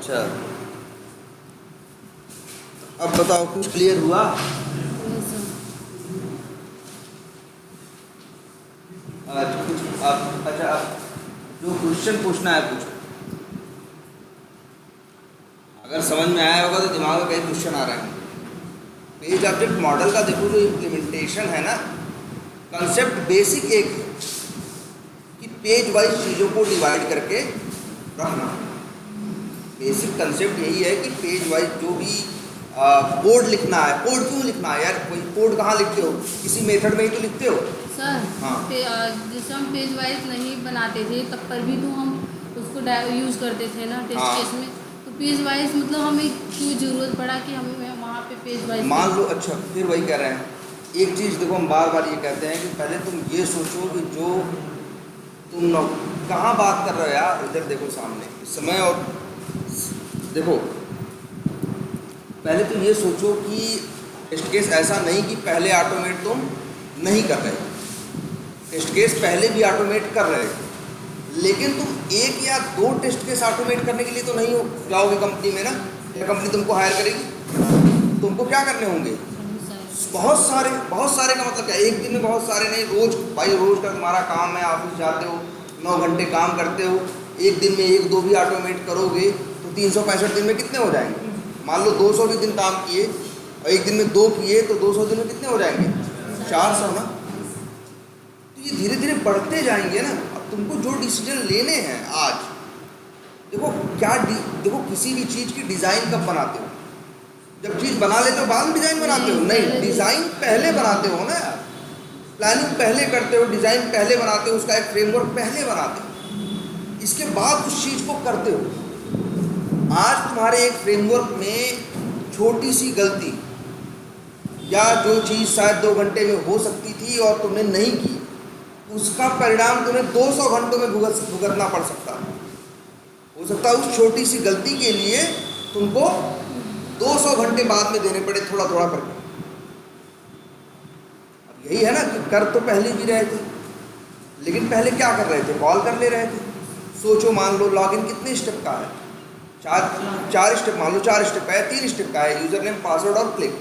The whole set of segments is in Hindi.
अच्छा, अब बताओ कुछ क्लियर हुआ? अच्छा कुछ अब, अच्छा अब जो क्वेश्चन पूछना है पूछो। अगर समझ में आया होगा तो दिमाग में कई क्वेश्चन आ रहे हैं। पेज ऑब्जेक्ट मॉडल का देखो जो इम्प्लीमेंटेशन है ना, कंसेप्ट बेसिक एक है कि पेज वाइज चीज़ों को डिवाइड करके रखना। बेसिक कंसेप्ट यही है कि पेज वाइज जो भी कोड लिखना है। कोड क्यों लिखना है यार? कोई कोड कहाँ लिखते हो? किसी मेथड में ही तो लिखते हो। सर हाँ, जैसे हम पेज वाइज नहीं बनाते थे तब पर भी तो हम उसको यूज़ करते थे ना टेस्ट हाँ। केस में। तो पेज वाइज मतलब हमें क्यों ज़रूरत पड़ा कि हमें वहाँ पे पेज वाइज मान लो, अच्छा फिर वही कह रहे हैं। एक चीज़ देखो, हम बार बार ये कहते हैं कि पहले तुम ये सोचो कि जो तुम कहाँ बात कर रहे हो यार, इधर देखो सामने इस समय। और देखो पहले तुम ये सोचो कि टेस्ट केस ऐसा नहीं कि पहले ऑटोमेट तुम नहीं कर रहे, टेस्ट केस पहले भी ऑटोमेट कर रहे, लेकिन तुम एक या दो टेस्ट केस ऑटोमेट करने के लिए तो नहीं हो जाओगे कंपनी में ना। या कंपनी तुमको हायर करेगी, तुमको क्या करने होंगे? बहुत सारे। बहुत सारे का मतलब क्या? एक दिन में बहुत सारे नहीं, रोज भाई रोज का तुम्हारा काम है, ऑफिस जाते हो 9 घंटे काम करते हो, एक दिन में एक दो भी ऑटोमेट करोगे तो 365 दिन में कितने हो जाएंगे? मान लो 200 भी दिन काम किए और एक दिन में 2 किए तो 200 दिन में कितने हो जाएंगे? 400 ना। तो ये धीरे धीरे बढ़ते जाएंगे ना। अब तुमको जो डिसीजन लेने हैं आज, देखो क्या देखो किसी भी चीज़ की डिज़ाइन कब बनाते हो? जब चीज़ बना लेते हो बाद में डिज़ाइन बनाते हो? नहीं, डिज़ाइन पहले बनाते हो ना यार। प्लानिंग पहले करते हो, डिज़ाइन पहले बनाते हो, उसका एक फ्रेमवर्क पहले बनाते हो, इसके बाद उस चीज़ को करते हो। आज तुम्हारे एक फ्रेमवर्क में छोटी सी गलती या जो चीज़ शायद 2 घंटे में हो सकती थी और तुमने नहीं की, उसका परिणाम तुम्हें 200 घंटों में भुगतना पड़ सकता है। हो सकता है उस छोटी सी गलती के लिए तुमको 200 घंटे बाद में देने पड़े, थोड़ा थोड़ा करके। अब यही है ना कि कर तो पहले भी रहे थे, लेकिन पहले क्या कर रहे थे? कॉल कर ले रहे थे। सोचो, मान लो लॉगिन कितने स्टेप का है? चार स्टेप। मान लो 4 स्टेप का है, 3 स्टेप का है, यूजर नेम पासवर्ड और क्लिक।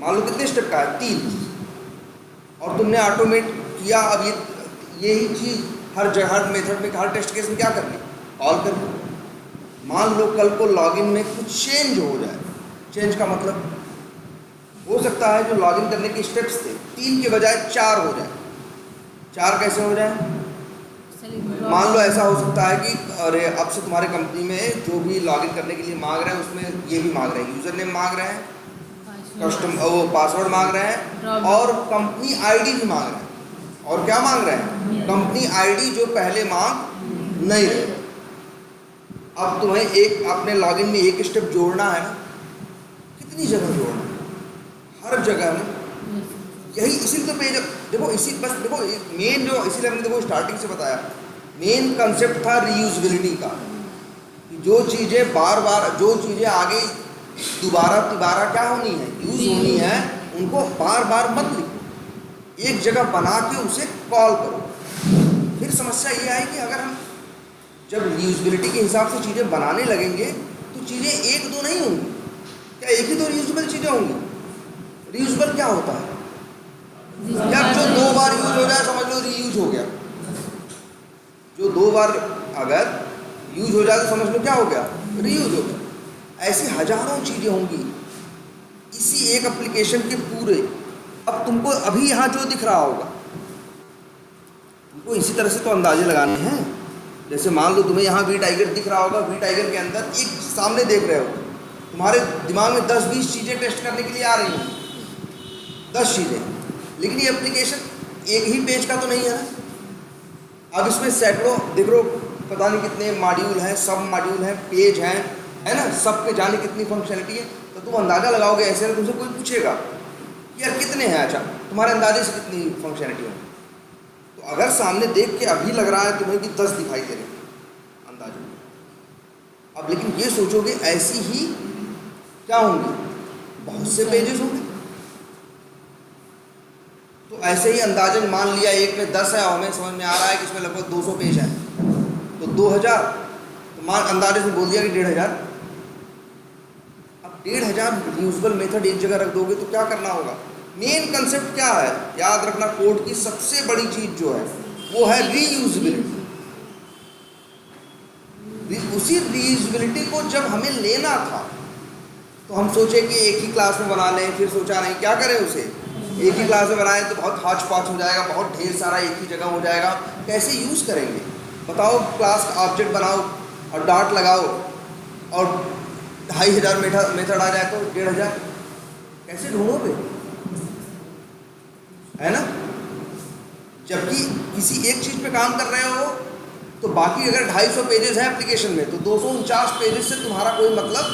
मान लो कितने स्टेप का है? 3। और तुमने ऑटोमेट किया। अब यही चीज़ हर जगह, हर मेथड में, हर टेस्ट केस में क्या करनी? कॉल करनी। मान लो कल को लॉगिन में कुछ चेंज हो जाए। चेंज का मतलब हो सकता है जो लॉगिन करने के स्टेप्स थे 3 के बजाय 4 हो जाए। 4 कैसे हो जाए? मान लो ऐसा हो सकता है कि अरे अब से तुम्हारे कंपनी में जो भी लॉगिन करने के लिए मांग रहे हैं उसमें ये भी मांग रहे हैं, यूज़र नेम मांग रहे हैं, वो पासवर्ड मांग रहे हैं और कंपनी आईडी भी मांग रहे हैं। और क्या मांग रहे हैं? कंपनी आईडी, जो पहले मांग नहीं रहे। अब तुम्हें एक अपने लॉगिन में एक स्टेप जोड़ना है ना। कितनी जगह जोड़ना है? हर जगह में। यही इसी तो पेज, देखो इसी बस देखो मेन जो, इसीलिए हमने देखो स्टार्टिंग से बताया, मेन कंसेप्ट था रीयूजेबिलिटी का। जो चीज़ें बार बार, जो चीज़ें आगे दोबारा क्या होनी है? यूज होनी है, उनको बार बार मत लिखो, एक जगह बना के उसे कॉल करो। फिर समस्या ये आई कि अगर हम जब रीयूजेबिलिटी के हिसाब से चीज़ें बनाने लगेंगे तो चीज़ें एक दो नहीं होंगी। क्या एक ही दो रीयूजेबल चीज़ें होंगी? रीयूजेबल क्या होता है यार? जो 2 बार यूज हो जाए समझ लो रीयूज हो गया। जो 2 बार अगर यूज हो जाए तो समझ लो क्या हो गया? रीयूज हो गया। ऐसी हजारों चीज़ें होंगी इसी एक एप्लीकेशन के पूरे। अब तुमको अभी यहाँ जो दिख रहा होगा, तुमको इसी तरह से तो अंदाजे लगाने हैं। जैसे मान लो तुम्हें यहाँ वी टाइगर दिख रहा होगा, वी टाइगर के अंदर एक सामने देख रहे हो, तुम्हारे दिमाग में 10-20 चीज़ें टेस्ट करने के लिए आ रही हैं, 10 चीज़ें, लेकिन ये एप्लीकेशन एक ही पेज का तो नहीं है ना। अब इसमें सैकड़ों देख लो, पता नहीं कितने मॉड्यूल हैं, सब मॉड्यूल हैं, पेज हैं, है ना, सब पे जाने कितनी फंक्शनलिटी है। तो तुम अंदाज़ा लगाओगे ऐसे ना, तुमसे कोई पूछेगा यार कितने हैं, अच्छा तुम्हारे अंदाजे से कितनी फंक्शनलिटी होगी? तो अगर सामने देख के अभी लग रहा है तुम्हें कि 10 दिखाई दे रहे हैं अंदाजे। अब लेकिन ये सोचोगे ऐसी ही क्या होंगी? बहुत से पेजेस होंगे। तो ऐसे ही अंदाजन मान लिया एक में 10 है और हमें समझ में आ रहा है कि इसमें लगभग 200 पेज हैं, तो 2000, तो मान अंदाजे से बोल दिया कि 1500। 1500 रीयूजेबल मेथड एक जगह रख दोगे तो क्या करना होगा? मेन कंसेप्ट क्या है? याद रखना, कोड की सबसे बड़ी चीज जो है वो है रीयूजेबिलिटी। उसी रीयूजेबिलिटी को जब हमें लेना था तो हम सोचे कि एक ही क्लास में बना लें, फिर सोचा नहीं क्या करें उसे, एक ही क्लास में बनाएं तो बहुत हाच पाच हो जाएगा, बहुत ढेर सारा एक ही जगह हो जाएगा, कैसे यूज़ करेंगे बताओ? क्लास का ऑब्जेक्ट बनाओ और डॉट लगाओ और 2500 मेथड आ जाए तो 1500 कैसे ढूंढोगे? है ना? जबकि किसी एक चीज़ पे काम कर रहे हो तो बाकी अगर 250 पेजेस हैं एप्लीकेशन में तो 249 पेजेस से तुम्हारा कोई मतलब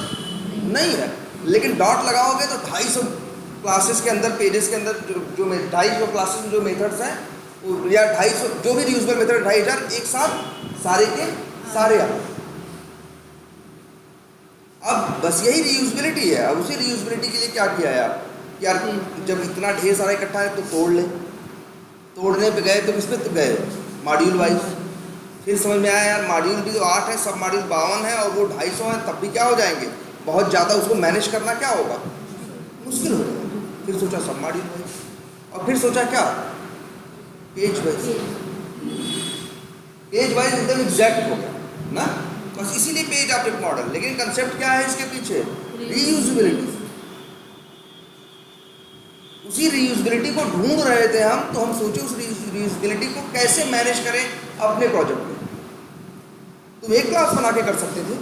नहीं है। लेकिन डॉट लगाओगे तो 250 क्लासेस के अंदर, पेजेस के अंदर जो 250 क्लासेस में जो मेथड्स हैं या 250 जो भी रीयूजेबल मेथड 2500 एक साथ सारे के सारे आ। अब बस यही रीयूजेबिलिटी है। अब उसी रीयूजेबिलिटी के लिए क्या किया है आप? यार जब इतना ढेर सारा इकट्ठा है तो तोड़ ले। तोड़ने पे गए तो किस पे तो गए? Module wise. फिर समझ में आया यार मॉड्यूल भी तो 8 है, सब मॉड्यूल 52 है और वो 250 है, तब भी क्या हो जाएंगे? बहुत ज़्यादा उसको मैनेज करना क्या होगा? मुश्किल हो जाएगा। फिर सोचा सब मॉड्यूल वाइज और फिर सोचा क्या? Page wise. पेज वाइज एकदम एग्जैक्ट हो गया ना, बस इसीलिए पेज ऑब्जेक्ट मॉडल। लेकिन कंसेप्ट क्या है इसके पीछे? रीयूजेबिलिटी। उसी रीयूजेबिलिटी को ढूंढ रहे थे हम, तो हम सोचे उस रीयूजेबिलिटी को कैसे मैनेज करें अपने प्रोजेक्ट में। तुम एक क्लास बना के कर सकते थे,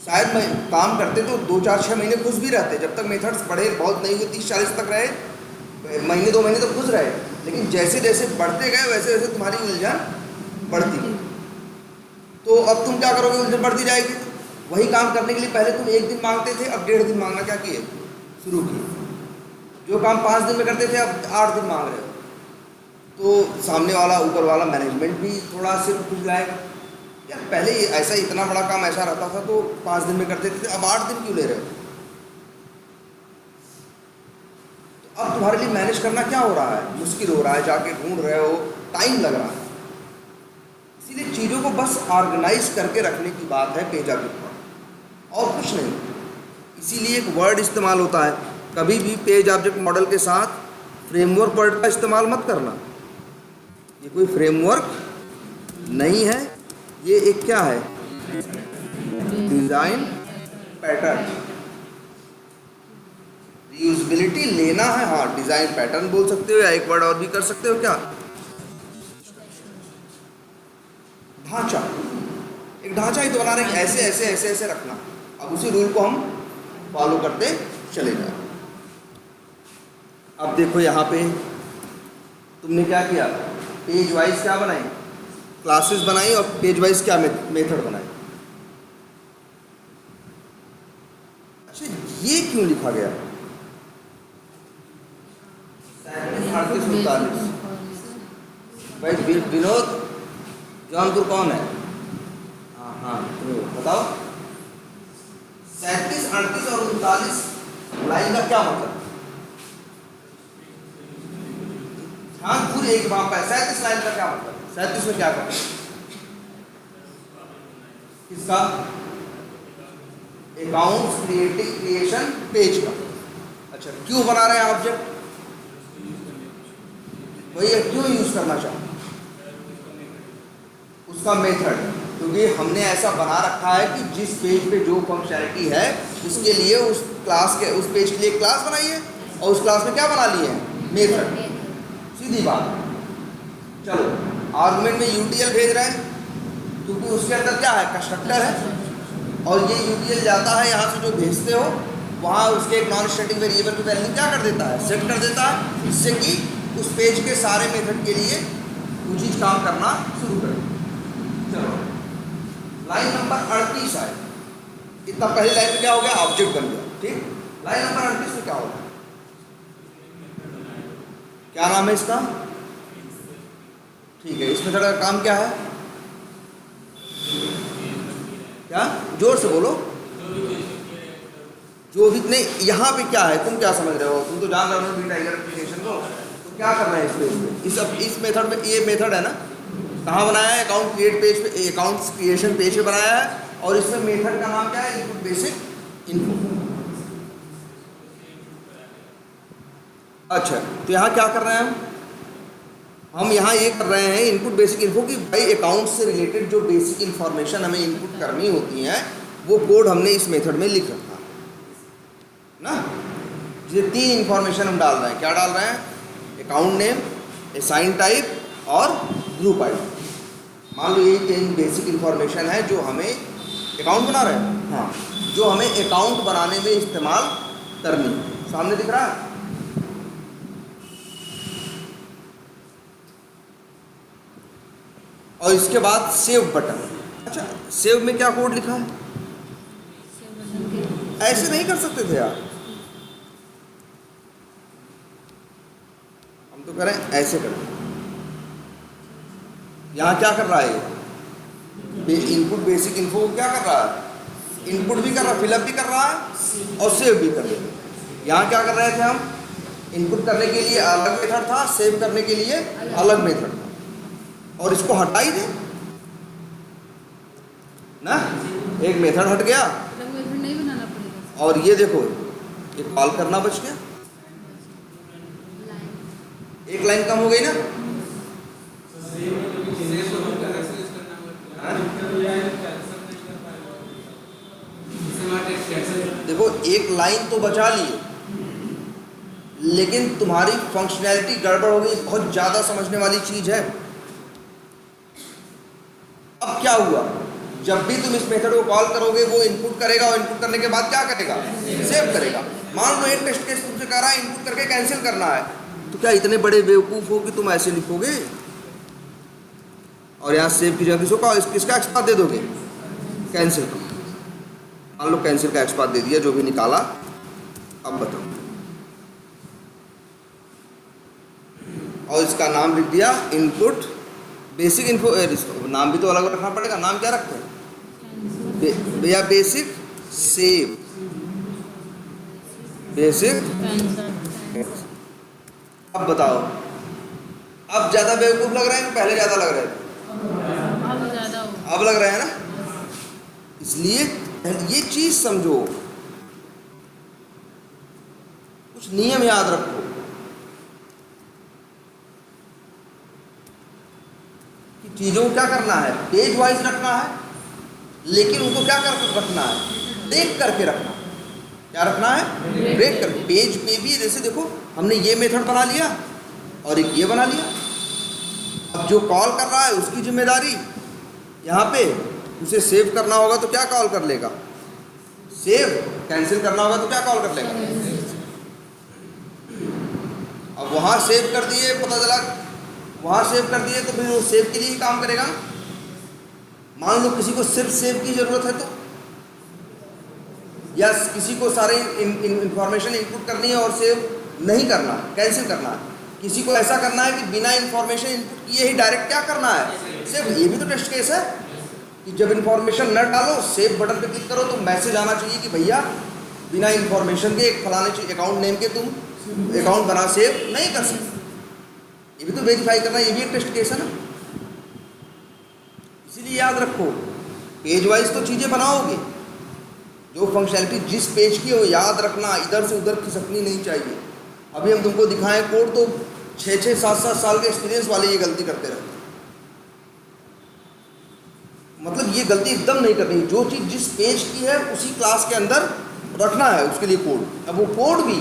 शायद मैं काम करते तो 2 4 6 महीने खुश भी रहते, जब तक मेथड्स बढ़े, बहुत नहीं हुए 30 40 तक रहे, महीने 2 महीने तो खुश रहे। लेकिन जैसे जैसे बढ़ते गए वैसे वैसे तुम्हारी उलझन बढ़ती गई। तो अब तुम क्या करोगे? उलझन बढ़ती जाएगी। वही काम करने के लिए पहले तुम 1 दिन मांगते थे, अब 1.5 दिन मांगना क्या किए शुरू किए। जो काम 5 दिन में करते थे अब 8 दिन मांग रहे हो, तो सामने वाला ऊपर वाला मैनेजमेंट भी थोड़ा सिर खुल जाएगा। यार पहले ऐसा इतना बड़ा काम ऐसा रहता था तो 5 दिन में करते थे, अब 8 दिन क्यों ले रहे हो? तो अब तुम्हारे लिए मैनेज करना क्या हो रहा है? मुश्किल हो रहा है, जाके ढूंढ रहे हो, टाइम लग रहा है। इसीलिए चीज़ों को बस ऑर्गेनाइज करके रखने की बात है पेज ऑब्जेक्ट मॉडल, और कुछ नहीं। इसीलिए एक वर्ड इस्तेमाल होता है, कभी भी पेज ऑब्जेक्ट मॉडल के साथ फ्रेमवर्क वर्ड का इस्तेमाल मत करना। ये कोई फ्रेमवर्क नहीं है, ये एक क्या है? Design pattern. रीयूजेबिलिटी लेना है, हाँ डिज़ाइन पैटर्न बोल सकते हो, या एक वर्ड और भी कर सकते हो, क्या? ढांचा। एक ढांचा ही तो बना रहे हैं, ऐसे ऐसे ऐसे ऐसे रखना। अब उसी रूल को हम फॉलो करते चले जाए। अब देखो यहाँ पे तुमने क्या किया? पेज वाइज क्या बनाई? क्लासेस बनाई, और पेज वाइज क्या मेथड बनाई। अच्छा ये क्यों लिखा गया? 37-38 भाई विनोद जौनपुर कौन है? हाँ हाँ बताओ। 37, 38 और 39 लाइन का क्या मतलब? हाँ पूरी एक वहाँ पर 37 लाइन का क्या मतलब? 37 में क्या करना? किसका? अकाउंट्स क्रिएशन पेज का। अच्छा क्यों बना रहे हैं ऑब्जेक्ट? वही क्यों यूज करना चाहते? उसका मेथड, क्योंकि हमने ऐसा बना रखा है कि जिस पेज पे जो फंक्शनैलिटी है उसके लिए उस क्लास के, उस पेज के लिए क्लास बनाई है और उस क्लास में क्या बना लिए हैं? मेथड। सीधी बात। चलो आर्गुमेंट में यूटीएल भेज रहे हैं क्योंकि उसके अंदर क्या है? कंस्ट्रक्टर है, और ये यूटीएल जाता है यहाँ से जो भेजते हो वहाँ उसके एक नॉन स्टैटिक वेरिएबल की वैल्यू क्या कर देता है? सेट कर देता है, जिससे कि उस पेज के सारे मेथड के लिए वो चीज़ काम करना शुरू करे। चलो लाइन नंबर 38 आए, इतना पहली लाइन में क्या हो गया? ऑब्जेक्ट बन गया। ठीक, लाइन नंबर 38 में क्या होगा? क्या नाम है इसका? ठीक है, इस मेथड का काम क्या है? क्या? जोर से बोलो। जो भी नहीं, यहाँ पे क्या है? तुम क्या समझ रहे हो? तुम तो जान रहे हो टाइगर एप्लीकेशन को, तो क्या करना है इस पेज में? इस मेथड में, ये मेथड है ना, कहाँ बनाया है? अकाउंट क्रिएट पेज पे, अकाउंट्स क्रिएशन पेज पे बनाया है, और इसमें मेथड का नाम क्या है? Input basic input. अच्छा, तो यहाँ क्या कर रहे हैं हम यहाँ ये कर रहे हैं इनपुट बेसिक इन्फो कि भाई अकाउंट से रिलेटेड जो बेसिक इन्फॉर्मेशन हमें इनपुट करनी होती है वो कोड हमने इस मेथड में लिख रखा ना। ये 3 इन्फॉर्मेशन हम डाल रहे हैं। क्या डाल रहे हैं? अकाउंट नेम, असाइन टाइप और ग्रुप आईडी। मान लो ये 3 बेसिक इन्फॉर्मेशन है जो हमें अकाउंट बना रहे हैं, हाँ, जो हमें अकाउंट बनाने में इस्तेमाल करनी है। सामने दिख रहा है? और इसके बाद सेव बटन। अच्छा, सेव में क्या कोड लिखा है? ऐसे नहीं कर सकते थे यार, हम तो करें ऐसे करें। यहाँ क्या कर रहा है? इनपुट बेसिक इन्फो क्या कर रहा है? इनपुट भी कर रहा है, फिलअप भी कर रहा है और सेव भी कर रहा है। यहाँ क्या कर रहे थे हम? इनपुट करने के लिए अलग मेथड था, सेव करने के लिए अलग मेथड था, और इसको हटा ही दे ना, एक मेथड हट गया नहीं बनाना पड़ेगा। और ये देखो, ये कॉल करना बच गया, एक लाइन कम हो गई ना। देखो, एक लाइन तो बचा ली, लेकिन तुम्हारी फंक्शनैलिटी गड़बड़ हो गई। बहुत ज्यादा समझने वाली चीज है। अब क्या हुआ? जब भी तुम इस मेथड को कॉल करोगे वो इनपुट करेगा, और इनपुट करने के बाद क्या करेगा? सेव करेगा। मान लो एक टेस्ट केस तुमसे कह रहा है इनपुट करके कैंसिल करना है, तो क्या इतने बड़े बेवकूफ हो कि तुम ऐसे लिखोगे और यहाँ सेव की जगह किसका एक्सपाथ दे दोगे? कैंसिल का। मान लो कैंसिल का एक्सपाथ दे दिया, जो भी निकाला। अब बताओ, और इसका नाम लिख दिया इनपुट बेसिक इन्फो। नाम भी तो अलग रखना पड़ेगा। नाम क्या रखते हैं भैया? Basic save, basic. अब बताओ, अब ज्यादा बेवकूफ लग रहे हैं कि पहले ज्यादा लग रहे थे? अब लग रहे हैं ना। इसलिए ये चीज समझो, कुछ नियम याद रखो कि चीजों को क्या करना है, पेज वाइज रखना है, लेकिन उनको क्या कर रखना है? ब्रेक करके रखना। क्या रखना है? ब्रेक करके। पेज पे भी जैसे देखो, हमने ये मेथड बना लिया और एक ये बना लिया। अब जो कॉल कर रहा है उसकी जिम्मेदारी यहाँ पे, उसे सेव करना होगा तो क्या कॉल कर लेगा? सेव। कैंसिल करना होगा तो क्या कॉल कर लेगा? अब वहाँ सेव कर दिए, पता चला वहाँ सेव कर दिए तो फिर वो सेव के लिए ही काम करेगा। मान लो किसी को सिर्फ सेव की जरूरत है तो, या किसी को सारे इंफॉर्मेशन इनपुट करनी है और सेव नहीं करना, कैंसिल करना है। किसी को ऐसा करना है कि बिना इंफॉर्मेशन इनपुट किए ही डायरेक्ट क्या करना है? सेव। ये भी तो टेस्ट केस है कि जब इंफॉर्मेशन न डालो, सेव बटन पे क्लिक करो तो मैसेज आना चाहिए कि भैया बिना इंफॉर्मेशन के एक फलाने चीज अकाउंट नेम के तुम अकाउंट बना, सेव नहीं कर सकते। ये भी तो वेरीफाई करना, ये भी एक टेस्ट केस है ना। इसीलिए याद रखो, पेज वाइज तो चीजें बनाओगे, जो फंक्शनैलिटी जिस पेज की हो याद रखना, इधर से उधर खिसकनी नहीं चाहिए। अभी हम तुमको दिखाएं कोड तो 6-6, 7-7 साल के एक्सपीरियंस वाले ये गलती करते रहते हैं। मतलब ये गलती एकदम नहीं करनी। जो चीज़ जिस पेज की है उसी क्लास के अंदर रखना है, उसके लिए कोड। अब वो कोड भी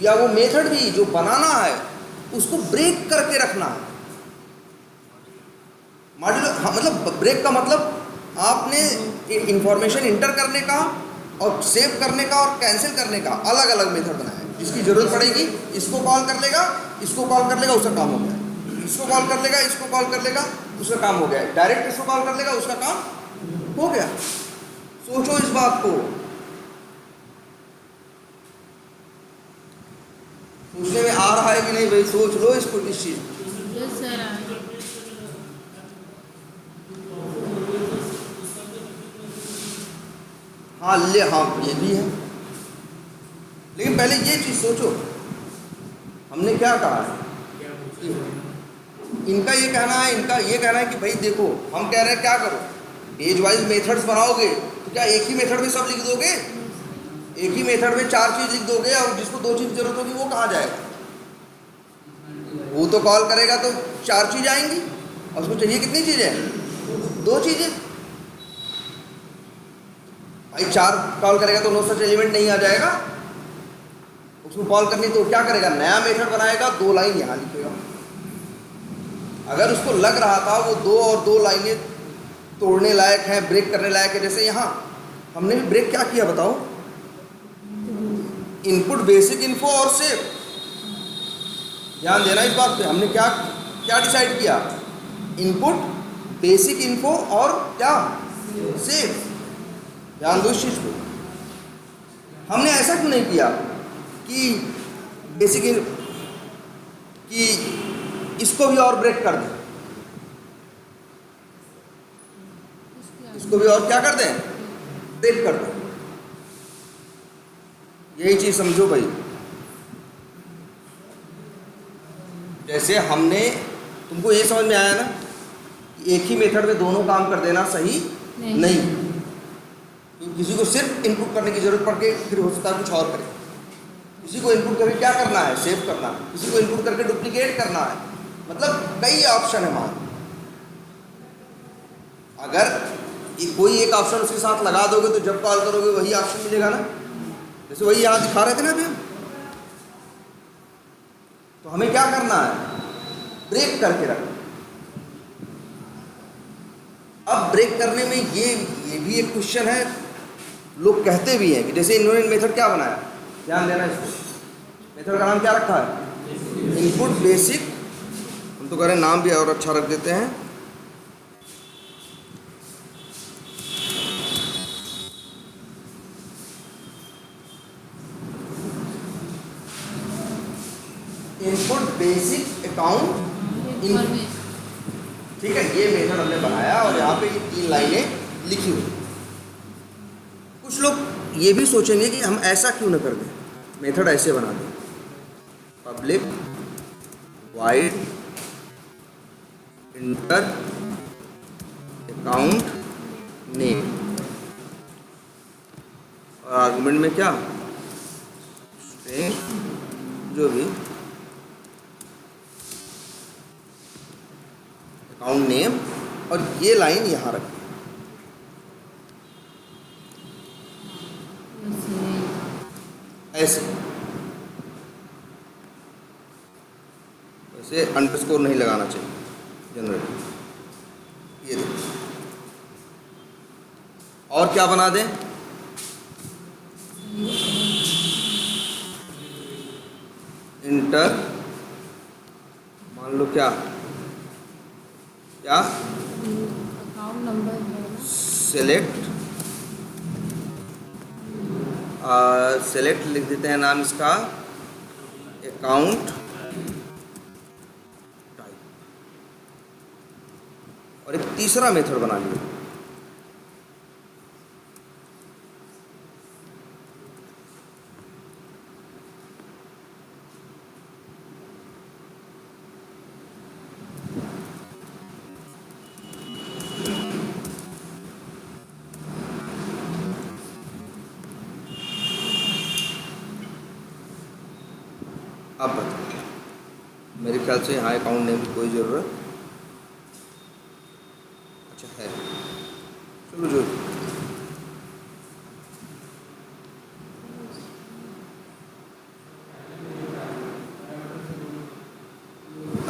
या वो मेथड भी जो बनाना है उसको ब्रेक करके रखना है। मॉड्यूलर, हाँ, मतलब ब्रेक का मतलब आपने इंफॉर्मेशन इंटर करने का और सेव करने का और कैंसिल करने का अलग अलग मेथड बनाया है। जिसकी जरूरत पड़ेगी इसको कॉल कर लेगा, इसको कॉल कर लेगा, उसका काम हो गया। इसको कॉल कर लेगा, इसको कॉल कर लेगा, उसका काम हो गया। डायरेक्ट इसको कॉल कर लेगा, उसका काम हो गया। सोचो इस बात को, सोचने में आ रहा है कि नहीं भाई? सोच लो इसको, इस चीज। हाँ ले, हाँ ये भी है, लेकिन पहले ये चीज सोचो, हमने क्या कहा है? इनका ये कहना है, इनका ये कहना है कि भाई देखो, हम कह रहे हैं क्या करो, पेज वाइज मेथड्स बनाओगे तो क्या एक ही मेथड में सब लिख दोगे? एक ही मेथड में 4 चीज लिख दोगे और जिसको 2 चीज की जरूरत होगी वो कहाँ जाएगा? वो तो कॉल करेगा तो 4 चीज़ आएंगी और उसको चाहिए कितनी चीज़ें? 2 चीज़ें। भाई 4 कॉल करेगा तो नो सच एलिमेंट नहीं आ जाएगा। उसको कॉल करनी तो क्या करेगा? नया मेथड बनाएगा, 2 लाइन यहाँ लिखेगा। अगर उसको लग रहा था वो 2 और 2 लाइनें तोड़ने लायक हैं, ब्रेक करने लायक है, जैसे यहाँ हमने भी ब्रेक क्या किया बताओ? इनपुट बेसिक इन्फो और सेव। ध्यान देना इस बात पे, हमने क्या क्या डिसाइड किया? इनपुट बेसिक इन्फो और क्या? सेव। ध्यान दो इस चीज पे। हमने ऐसा क्यों नहीं किया कि बेसिक कि इसको भी और ब्रेक कर दें, इसको भी और क्या कर दें? ब्रेक कर दें। यही चीज समझो भाई। जैसे हमने, तुमको ये समझ में आया ना कि एक ही मेथड में दोनों काम कर देना सही नहीं। तो किसी को सिर्फ इनपुट करने की जरूरत पड़ के फिर हो सकता है कुछ और करे। किसी को इनपुट करके क्या करना है? सेव करना है। किसी को इनपुट करके डुप्लीकेट करना है। मतलब कई ऑप्शन है वहां। अगर कोई एक ऑप्शन उसके साथ लगा दोगे तो जब कॉल करोगे वही ऑप्शन मिलेगा ना। जैसे वही यहाँ दिखा रहे थे ना अभी हम। तो हमें क्या करना है? ब्रेक करके रखना। अब ब्रेक करने में ये भी एक क्वेश्चन है। लोग कहते भी हैं कि जैसे इन्होंने मेथड क्या बनाया, ध्यान देना इसको। मेथड का नाम क्या रखा है? Input basic. हम तो कह रहे हैं नाम भी और अच्छा रख देते हैं। Input basic account input. ठीक है, ये मेथड हमने बनाया और यहाँ पे ये 3 लाइनें लिखी हुई। कुछ लोग ये भी सोचेंगे कि हम ऐसा क्यों न कर दें, मेथड ऐसे बना दें, public wide inter account name और आर्गुमेंट में क्या? स्ट्रिंग जो भी अकाउंट नेम, और ये लाइन यहाँ रखें ऐसे। वैसे अंडरस्कोर नहीं लगाना चाहिए जनरली। ये देखो। और क्या बना दें? इंटर, मान लो क्या क्या अकाउंट नंबर सेलेक्ट, सेलेक्ट लिख देते हैं नाम इसका, अकाउंट टाइप। और एक तीसरा मेथड बना लिया, अब बताओ। मेरे ख्याल से यहाँ अकाउंट नेम की कोई ज़रूरत अच्छा है। चलो जो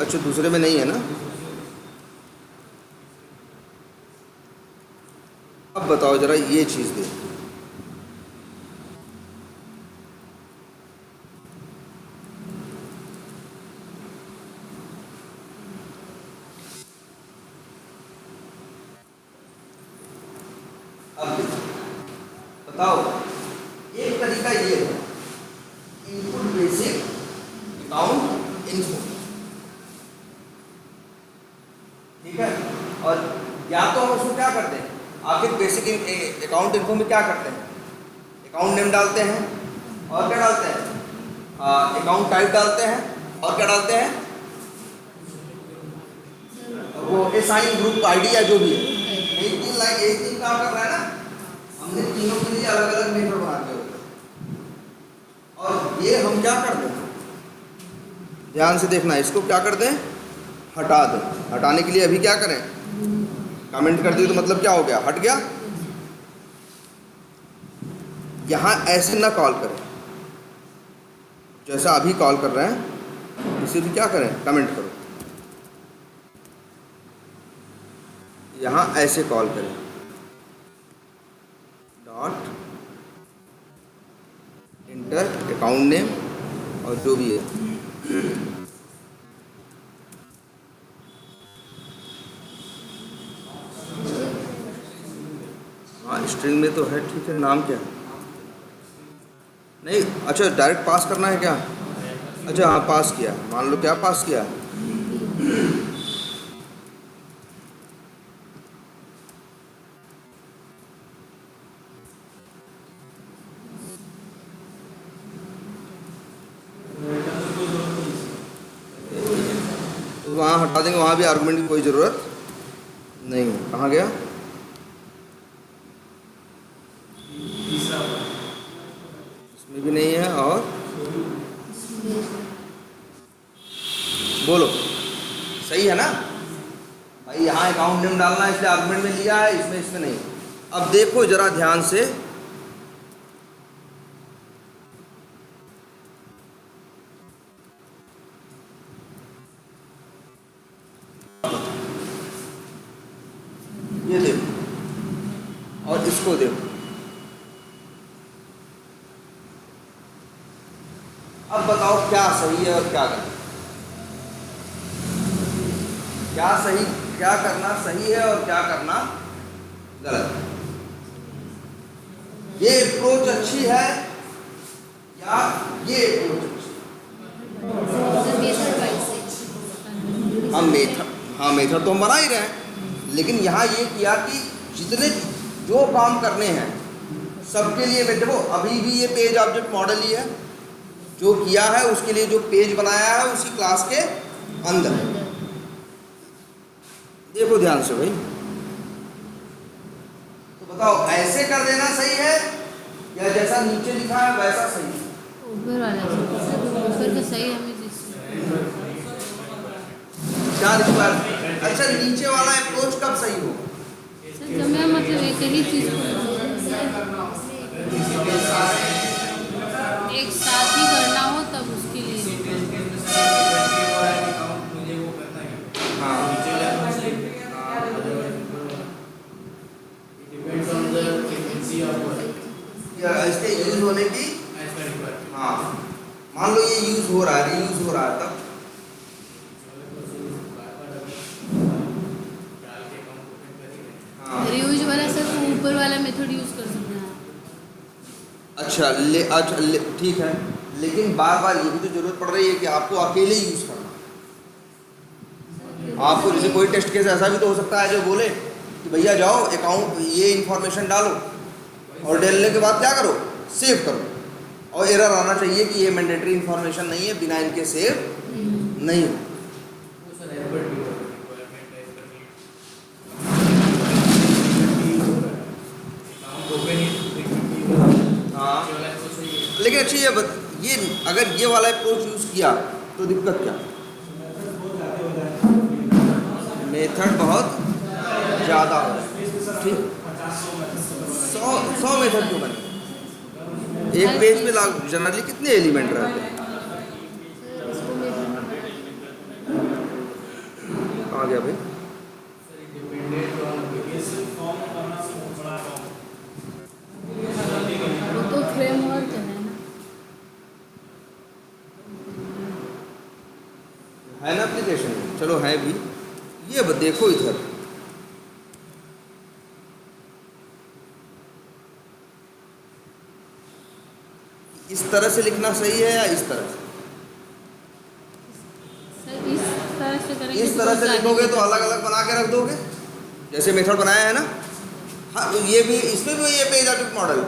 अच्छा दूसरे में नहीं है ना। अब बताओ जरा ये चीज़ दे। अब बताओ, एक तरीका ये है, इनपुट बेसिक अकाउंट इनफो। ठीक है, और या तो हम उसको क्या करते हैं, आखिर बेसिक अकाउंट इन्फो में क्या करते हैं? अकाउंट नेम डालते हैं और क्या डालते हैं? अकाउंट टाइप डालते हैं और क्या डालते हैं? वो असाइन ग्रुप आईडी या जो भी है। यही 3 लाइन, यही 3 काम कर रहा है ना। हमने तीनों के लिए अलग अलग मेथड बनाते हो और ये हम क्या करते हैं? ध्यान से देखना, इसको क्या कर दें, हटा दें। हटाने के लिए अभी क्या करें, कमेंट कर दिए तो मतलब क्या हो गया, हट गया। यहाँ ऐसे ना कॉल करें, जैसा अभी कॉल कर रहे हैं इसे भी क्या करें, कमेंट करो। यहाँ ऐसे कॉल करें, डॉट इंटर अकाउंट नेम और जो भी है। हाँ स्ट्रिंग में तो है, ठीक है। नाम क्या है, नहीं अच्छा डायरेक्ट पास करना है क्या, अच्छा हाँ पास किया, मान लो क्या पास किया, तो वहाँ हटा देंगे, वहाँ भी आर्गुमेंट की कोई ज़रूरत नहीं है। कहाँ गया, इसमें भी नहीं है, और बोलो सही है ना भाई। यहाँ अकाउंट नेम डालना है इसलिए आर्गुमेंट में लिया है, इसमें नहीं। अब देखो जरा ध्यान से, ये देखो और इसको देखो। अब बताओ क्या सही है और क्या गलत, क्या सही, क्या करना सही है और क्या करना गलत। ये अप्रोच अच्छी है या ये अप्रोच अच्छी है। हाँ मेथड तो हम बना ही रहे हैं, लेकिन यहाँ ये किया कि जितने जो काम करने हैं सबके लिए मैं देखो, अभी भी ये पेज ऑब्जेक्ट मॉडल ही है, जो किया है उसके लिए जो पेज बनाया है उसी क्लास के अंदर। देखो ध्यान से भाई, तो बताओ ऐसे कर देना सही है या जैसा नीचे लिखा है वैसा सही है। ऊपर वाला ऊपर का सही है, क्या रिक्वायर, अच्छा नीचे वाला अप्रोच कब सही हो, सर जब मैं मतलब एक ही चीज़ एक साथ ही करना हो तब उसके लिए। इसके यूज होने की, हाँ मान लो ये यूज हो रहा है, रीयूज हो रहा है, तब रीयूज वाला सर वो ऊपर वाला मेथड यूज कर सकते हैं। अच्छा ठीक है, लेकिन बार बार ये भी तो जरूरत पड़ रही है कि आपको अकेले यूज करना। आपको जैसे कोई टेस्ट केस ऐसा भी तो हो सकता है जो बोले कि भैया जाओ अकाउंट ये इंफॉर्मेशन डालो और डालने के बाद क्या करो, सेव करो, और एरर आना चाहिए कि ये मैंडेटरी इंफॉर्मेशन नहीं है, बिना इनके सेव नहीं हो। हाँ लेकिन अच्छी ये अगर ये वाला अप्रोच यूज किया तो दिक्कत क्या, मेथड बहुत ज़्यादा हो, ठीक 100 मेथड क्यों बने, एक पेज में लागू जनरली कितने एलिमेंट रहते हैं। कहाँ गया भाई, वो तो फ्रेमवर्क है ना एप्लीकेशन, चलो है भी। ये देखो इधर, इस तरह से लिखना सही है या इस तरह से, सर इस तरह से करेंगे, इस तरह से लिखोगे तो अलग अलग बना के रख दोगे जैसे मेथड बनाया है ना। हाँ ये भी, इसमें भी ये पेज ऑब्जेक्ट मॉडल,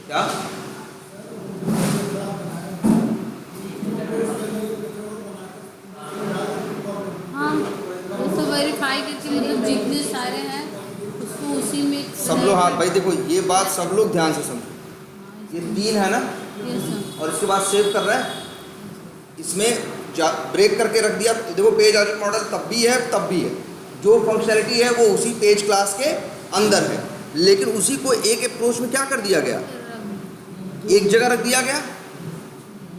क्या हाँ, उसको वेरीफाई करके मतलब जितने सारे हैं उसको उसी सब लोग, हाँ भाई देखो ये बात सब लोग ध्यान से समझो। ये 3 है ना, और इसके बाद सेव कर रहा है, इसमें ब्रेक करके रख दिया तो देखो पेज ऑब्जेक्ट मॉडल तब भी है तब भी है, जो फंक्शनैलिटी है वो उसी पेज क्लास के अंदर है, लेकिन उसी को एक अप्रोच में क्या कर दिया गया, एक जगह रख दिया गया,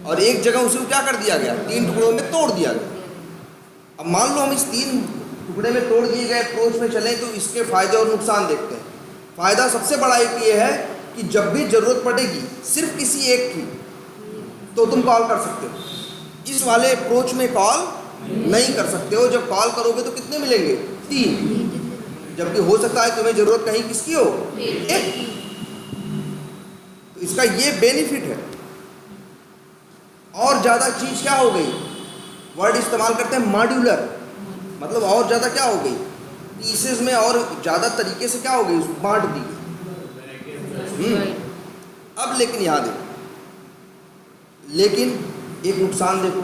और एक जगह उसी को क्या कर दिया गया, 3 टुकड़ों में तोड़ दिया गया। अब मान लो हम इस 3 टुकड़े में तोड़ दिए गए अप्रोच में चलें तो इसके फायदे और नुकसान देखते हैं। फायदा सबसे बड़ा एक ये है कि जब भी जरूरत पड़ेगी सिर्फ किसी एक की तो तुम कॉल कर सकते हो, इस वाले अप्रोच में कॉल नहीं कर सकते हो। जब कॉल करोगे तो कितने मिलेंगे, 3, जबकि हो सकता है तुम्हें जरूरत कहीं किसकी हो, एक। तो इसका ये बेनिफिट है। और ज़्यादा चीज़ क्या हो गई, वर्ड इस्तेमाल करते हैं मॉड्यूलर, मतलब और ज़्यादा क्या हो गई, पीसेस में और ज़्यादा तरीके से क्या हो गई, बांट दी गई। अब लेकिन यहाँ देखो, लेकिन एक नुकसान देखो,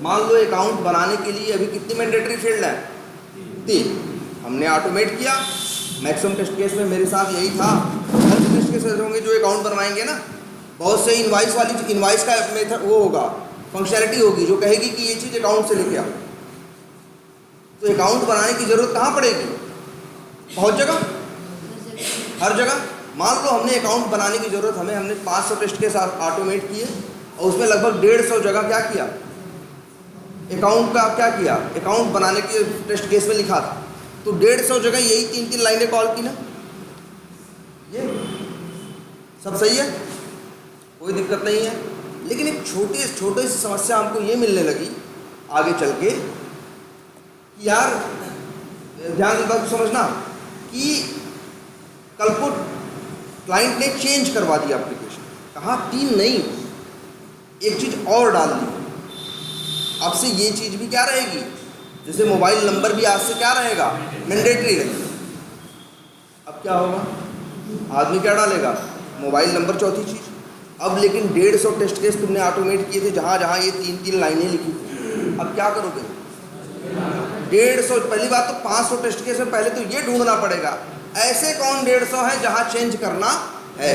मान लो अकाउंट बनाने के लिए अभी कितनी मैंडेटरी फील्ड है, 3, हमने ऑटोमेट किया। मैक्सिमम टेस्ट केस में मेरे साथ यही था, हर टेस्ट केस होंगे जो अकाउंट बनवाएंगे ना, बहुत से इनवाइस का मेथड वो होगा, फंक्शनैलिटी होगी जो कहेगी कि ये चीज़ अकाउंट से लेके आओ। तो अकाउंट बनाने की ज़रूरत कहाँ पड़ेगी, बहुत जगह, हर जगह। मान लो हमने अकाउंट बनाने की ज़रूरत हमने 500 टेस्ट केस ऑटोमेट किए और उसमें लगभग 150 जगह क्या किया, अकाउंट का क्या किया, अकाउंट बनाने के टेस्ट केस में लिखा था, तो 150 जगह यही 3-3 लाइनें कॉल की ना, ये सब सही है, कोई दिक्कत नहीं है। लेकिन एक छोटी सी समस्या हमको ये मिलने लगी आगे चल के कि यार ध्यान से बात समझना कि कल को क्लाइंट ने चेंज करवा दिया एप्लीकेशन, कहा 3 नहीं, एक चीज़ और डाल दी। अब से ये चीज़ भी क्या रहेगी, जैसे मोबाइल नंबर भी आज से क्या रहेगा, मैंडेटरी रहेगा। अब क्या होगा, आदमी क्या डालेगा, मोबाइल नंबर, चौथी चीज़। अब लेकिन 150 टेस्ट केस तुमने ऑटोमेट किए थे जहाँ जहाँ ये 3-3 लाइनें लिखी थी, अब क्या करोगे, 150, पहली बात तो 500 टेस्ट केस में पहले तो ये ढूंढना पड़ेगा ऐसे कौन 150 है जहाँ चेंज करना है,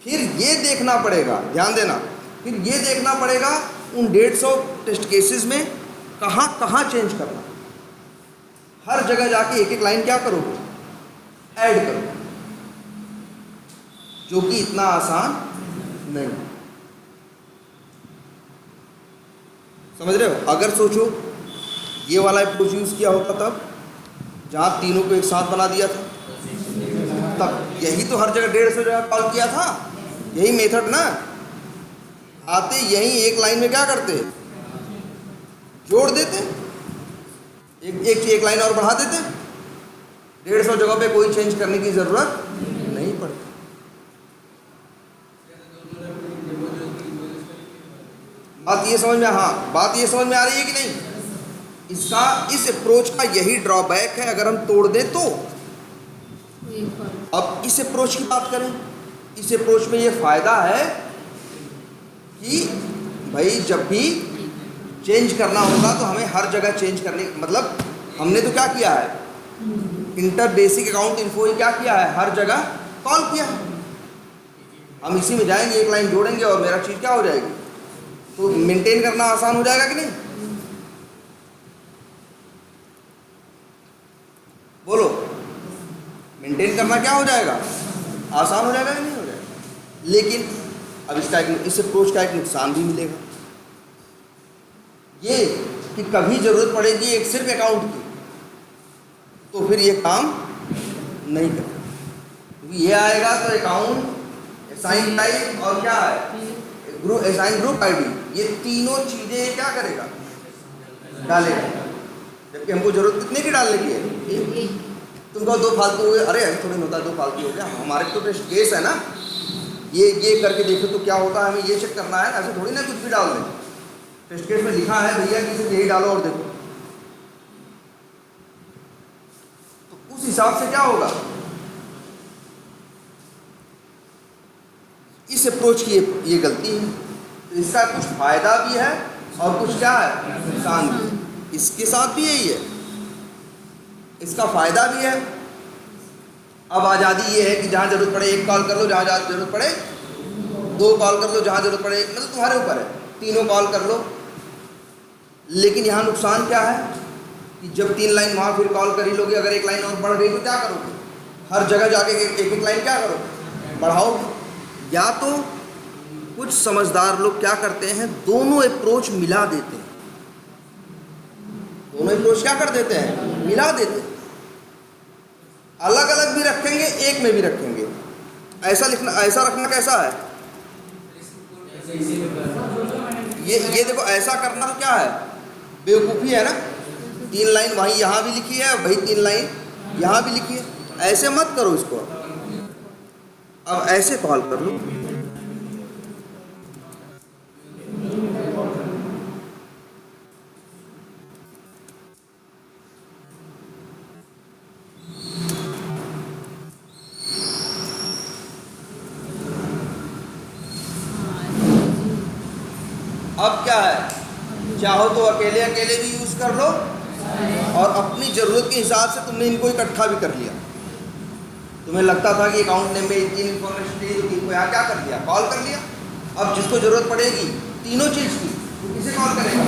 फिर ये देखना पड़ेगा, ध्यान देना, फिर ये देखना पड़ेगा उन 150 टेस्ट केसेस में कहाँ कहाँ चेंज करना, हर जगह जाके एक एक लाइन क्या करोगे, ऐड करो, जो कि इतना आसान नहीं। समझ रहे हो, अगर सोचो ये वाला अप्रोच यूज़ किया होता तब, जहाँ तीनों को एक साथ बना दिया था, तब यही तो हर जगह 150 जगह कॉल किया था, यही मेथड ना, आते यही एक लाइन में क्या करते, जोड़ देते, एक लाइन और बढ़ा देते, 150 जगह पे कोई चेंज करने की ज़रूरत नहीं पड़ती। बात ये समझ में, हाँ बात ये समझ में आ रही है कि नहीं, इसका, इस अप्रोच का यही ड्रॉबैक है अगर हम तोड़ दें तो। अब इस अप्रोच की बात करें, इस अप्रोच में ये फ़ायदा है कि भाई जब भी चेंज करना होगा तो हमें हर जगह चेंज करने, मतलब हमने तो क्या किया है, inter basic account info he क्या किया है, हर जगह कॉल किया है। हम इसी में जाएंगे, एक लाइन जोड़ेंगे और मेरा चीज़ क्या हो जाएगी, तो मेंटेन करना आसान हो जाएगा कि नहीं, बोलो, मेंटेन करना क्या हो जाएगा, आसान हो जाएगा कि नहीं हो जाएगा। लेकिन अब इसका इस अप्रोच का एक नुकसान भी मिलेगा, ये कि कभी ज़रूरत पड़ेगी एक सिर्फ अकाउंट की तो फिर ये काम नहीं करेगा, क्योंकि ये आएगा तो अकाउंट, असाइन टाइप और क्या है, ग्रुप, असाइन ग्रुप आईडी, ये तीनों चीज़ें क्या करेगा, डालेगा, जबकि हमको जरूरत कितने की डालने की है, तुम कहो 2 फालतू हो गए, अरे ऐसे थोड़ी होता है 2 फालतू हो गया, हमारे तो टेस्ट केस है ना, ये करके देखो तो क्या होता है, हमें ये चेक करना है, ऐसे थोड़ी ना कुछ भी डाल दें, टेस्ट केस में लिखा है भैया कि सिर्फ यही डालो और देखो, तो उस हिसाब से क्या होगा, इस अप्रोच की ये गलती है। तो इसका कुछ फ़ायदा भी है और कुछ क्या है, नुकसान भी है। इसके साथ भी यही है, इसका फ़ायदा भी है अब आज़ादी ये है कि जहाँ ज़रूरत पड़े एक कॉल कर लो, जहाँ ज़रूरत पड़े दो कॉल कर लो, जहाँ ज़रूरत पड़े मतलब तुम्हारे ऊपर है, तीनों कॉल कर लो। लेकिन यहाँ नुकसान क्या है कि जब 3 लाइन वहाँ फिर कॉल कर ही लोगे, अगर एक लाइन और बढ़ गई तो क्या करोगे? हर जगह जाके एक एक लाइन क्या करोगे? बढ़ाओगे। या तो कुछ समझदार लोग क्या करते हैं, दोनों अप्रोच मिला देते हैं। दोनों अप्रोच क्या कर देते हैं? मिला देते हैं। अलग अलग भी रखेंगे, एक में भी रखेंगे। ऐसा लिखना, ऐसा रखना कैसा है? ये देखो, ऐसा करना तो क्या है? बेवकूफ़ी है ना। 3 लाइन वहीं यहाँ भी लिखी है, वही 3 लाइन यहाँ भी लिखी है। ऐसे मत करो इसको। अब ऐसे कॉल कर लो। अब क्या है, चाहो तो अकेले अकेले भी यूज़ कर लो, और अपनी ज़रूरत के हिसाब से तुमने इनको इकट्ठा भी कर लिया। तुम्हें लगता था कि अकाउंट नेम में इतनी इन्फॉर्मेशन चाहिए तो इनको यहाँ क्या कर लिया? कॉल कर लिया। अब जिसको ज़रूरत पड़ेगी तीनों चीज़ की, तो किसे कॉल करेगा?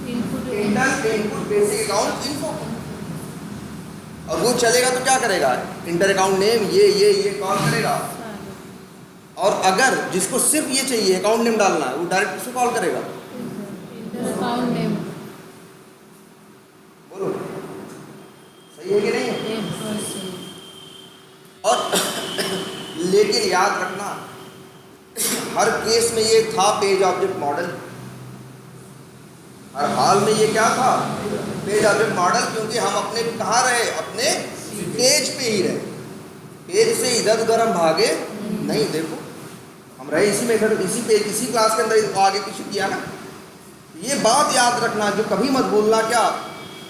Inter input basic account info. और वो चलेगा तो क्या करेगा? इंटर अकाउंट नेम ये कॉल करेगा। और अगर जिसको सिर्फ ये चाहिए अकाउंट नेम डालना है, वो डायरेक्ट किसको कॉल करेगा? Account name. बोलो, सही है कि नहीं है? और लेकिन याद रखना, हर केस में ये था पेज ऑब्जेक्ट मॉडल। हर हाल में ये क्या था? Page object model. क्योंकि हम अपने कहाँ रहे? अपने पेज पे ही रहे। पेज से इधर उधर हम भागे नहीं। देखो, हम रहे इसी मेथड, इसी पेज, इसी क्लास के अंदर आगे पीछे किया ना। ये बात याद रखना, जो कभी मत भूलना, क्या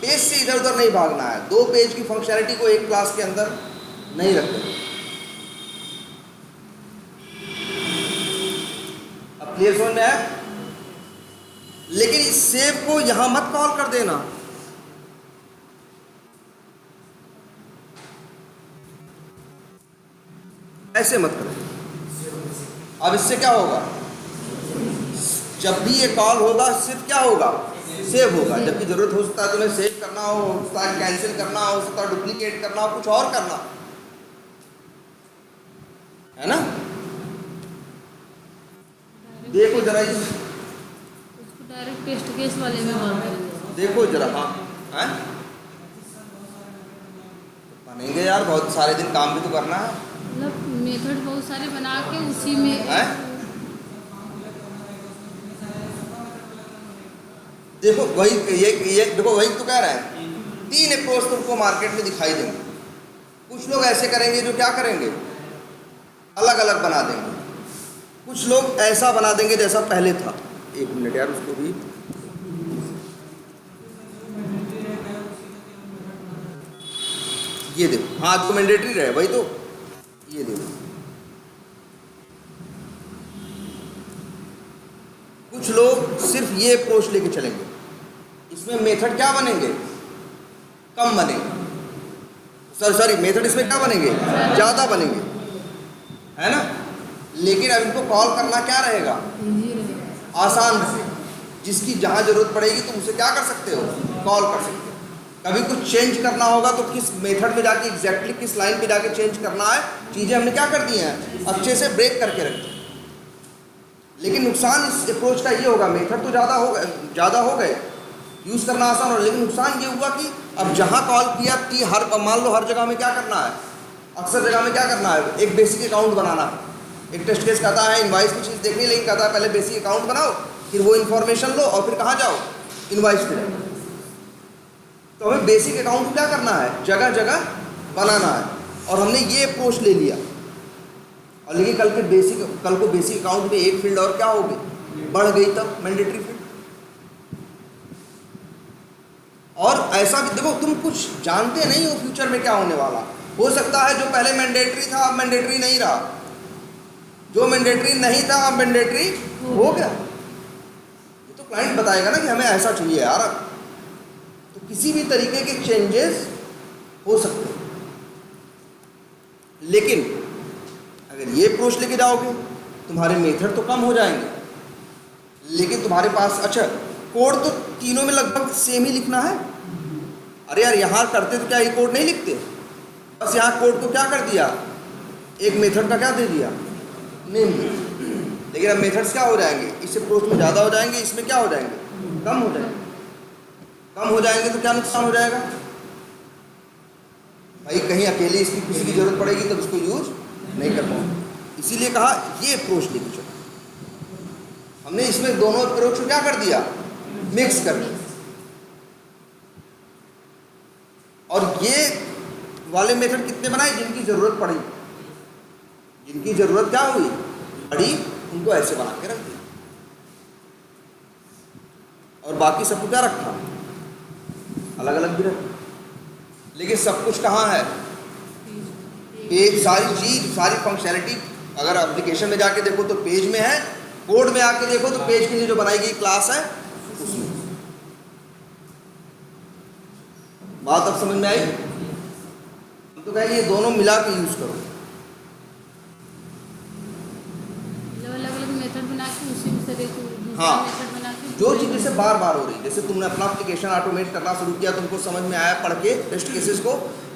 पेज से इधर उधर नहीं भागना है। 2 पेज की फंक्शनैलिटी को एक क्लास के अंदर नहीं रखते। अब क्लियर समझ में है? लेकिन इस सेव को यहां मत कॉल कर देना। ऐसे मत करो। अब इससे क्या होगा? जब भी ये कॉल होगा सिर्फ क्या होगा? सेव होगा। जबकि जरूरत हो सकता है तुम्हें सेव करना हो सकता है कैंसिल करना हो सकता है डुप्लीकेट करना हो, कुछ और करना है ना। देखो जरा, उसको डायरेक्ट टेस्ट केस वाले में मारते। देखो जरा। हाँ हैं, बनेंगे यार, बहुत सारे दिन काम भी तो करना है। मतलब मेथड बहुत सारे बना के उसी में है? देखो वही ये देखो, वही तो कह रहे हैं। 3 अप्रोच तुमको मार्केट में दिखाई देंगे। कुछ लोग ऐसे करेंगे जो क्या करेंगे? अलग अलग बना देंगे। कुछ लोग ऐसा बना देंगे जैसा पहले था। 1 मिनट यार, उसको भी ये देखो। हाँ, तो मैंडेटरी रहे वही तो। ये देखो, कुछ लोग सिर्फ ये अप्रोच लेके चलेंगे। इसमें मेथड क्या बनेंगे? कम बनेंगे। सॉरी, मेथड इसमें क्या बनेंगे? ज़्यादा बनेंगे, है ना। लेकिन अब इनको कॉल करना क्या रहेगा? आसान रहेगा। जिसकी जहाँ ज़रूरत पड़ेगी तुम उसे क्या कर सकते हो? कॉल कर सकते हो। कभी कुछ चेंज करना होगा तो किस मेथड में जाके एग्जैक्टली किस लाइन पे जाके चेंज करना है, चीज़ें हमने क्या कर दी हैं? अच्छे से ब्रेक करके रखी। लेकिन नुकसान इस अप्रोच का ये होगा, मेथड तो ज़्यादा हो गए, यूज़ करना आसान हो, लेकिन नुकसान ये हुआ कि अब जहाँ कॉल किया कि मान लो हर जगह में क्या करना है? अक्सर जगह में क्या करना है? एक बेसिक अकाउंट बनाना है। एक टेस्ट केस कहता है इनवाइस की चीज़ देखनी, लेकिन कहता है पहले बेसिक अकाउंट बनाओ, फिर वो इन्फॉर्मेशन लो और फिर कहाँ जाओ? इनवाइस पे जाओ। तो हमें बेसिक अकाउंट क्या करना है? जगह जगह बनाना है। और हमने ये अप्रोच ले लिया। और लेकिन कल को बेसिक अकाउंट में एक फील्ड और क्या होगी? बढ़ गई, तब मैंडेटरी फील्ड। और ऐसा भी देखो, तुम कुछ जानते नहीं हो फ्यूचर में क्या होने वाला। हो सकता है जो पहले मैंडेटरी था अब मैंडेटरी नहीं रहा, जो मैंडेटरी नहीं था अब मैंडेटरी हो गया। ये तो क्लाइंट बताएगा ना कि हमें ऐसा चाहिए यार। तो किसी भी तरीके के चेंजेस हो सकते हैं। लेकिन अगर ये अप्रोच लेके जाओगे तुम्हारे मेथड तो कम हो जाएंगे, लेकिन तुम्हारे पास अच्छा कोड तो तीनों में लगभग सेम ही लिखना है। अरे यार यहाँ करते तो क्या ये कोड नहीं लिखते, बस यहाँ कोड को क्या कर दिया, एक मेथड का क्या दे दिया, नेम दे दिया। लेकिन अब मेथड्स क्या हो जाएंगे, इस अप्रोच में ज़्यादा हो जाएंगे, इसमें क्या हो जाएंगे, कम हो जाएंगे। कम हो जाएंगे तो क्या नुकसान हो जाएगा भाई, कहीं अकेले इसकी किसी की ज़रूरत पड़ेगी तो इसको यूज नहीं कर पाओगे। इसीलिए कहा ये अप्रोच लेके चलो। हमने इसमें दोनों अप्रोच को क्या कर दिया, मिक्स कर दिया। और ये वाले मेथड कितने बनाए, जिनकी ज़रूरत पड़ी, जिनकी ज़रूरत क्या हुई पड़ी, उनको ऐसे बना के रख दिया। और बाकी सबको क्या रखा, अलग अलग भी रखा। लेकिन सब कुछ कहाँ है, पेज, सारी चीज़, सारी फंक्शनैलिटी अगर एप्लीकेशन में जाके देखो तो पेज में है, कोड में आके देखो तो पेज के लिए जो बनाई गई क्लास है उसमें। बात अब समझ में आई। हम तो कहेंगे ये दोनों मिला के यूज करो। अलग अलग मेथड बना के उसी से देखो, दूसरा हाँ, मेथड बना के जो चीज़ जैसे बार बार हो रही, जैसे तुमने अपना एप्लीकेशन ऑटोमेट करना शुरू किया, तुमको समझ में आया पढ़ के टेस्ट केसेस को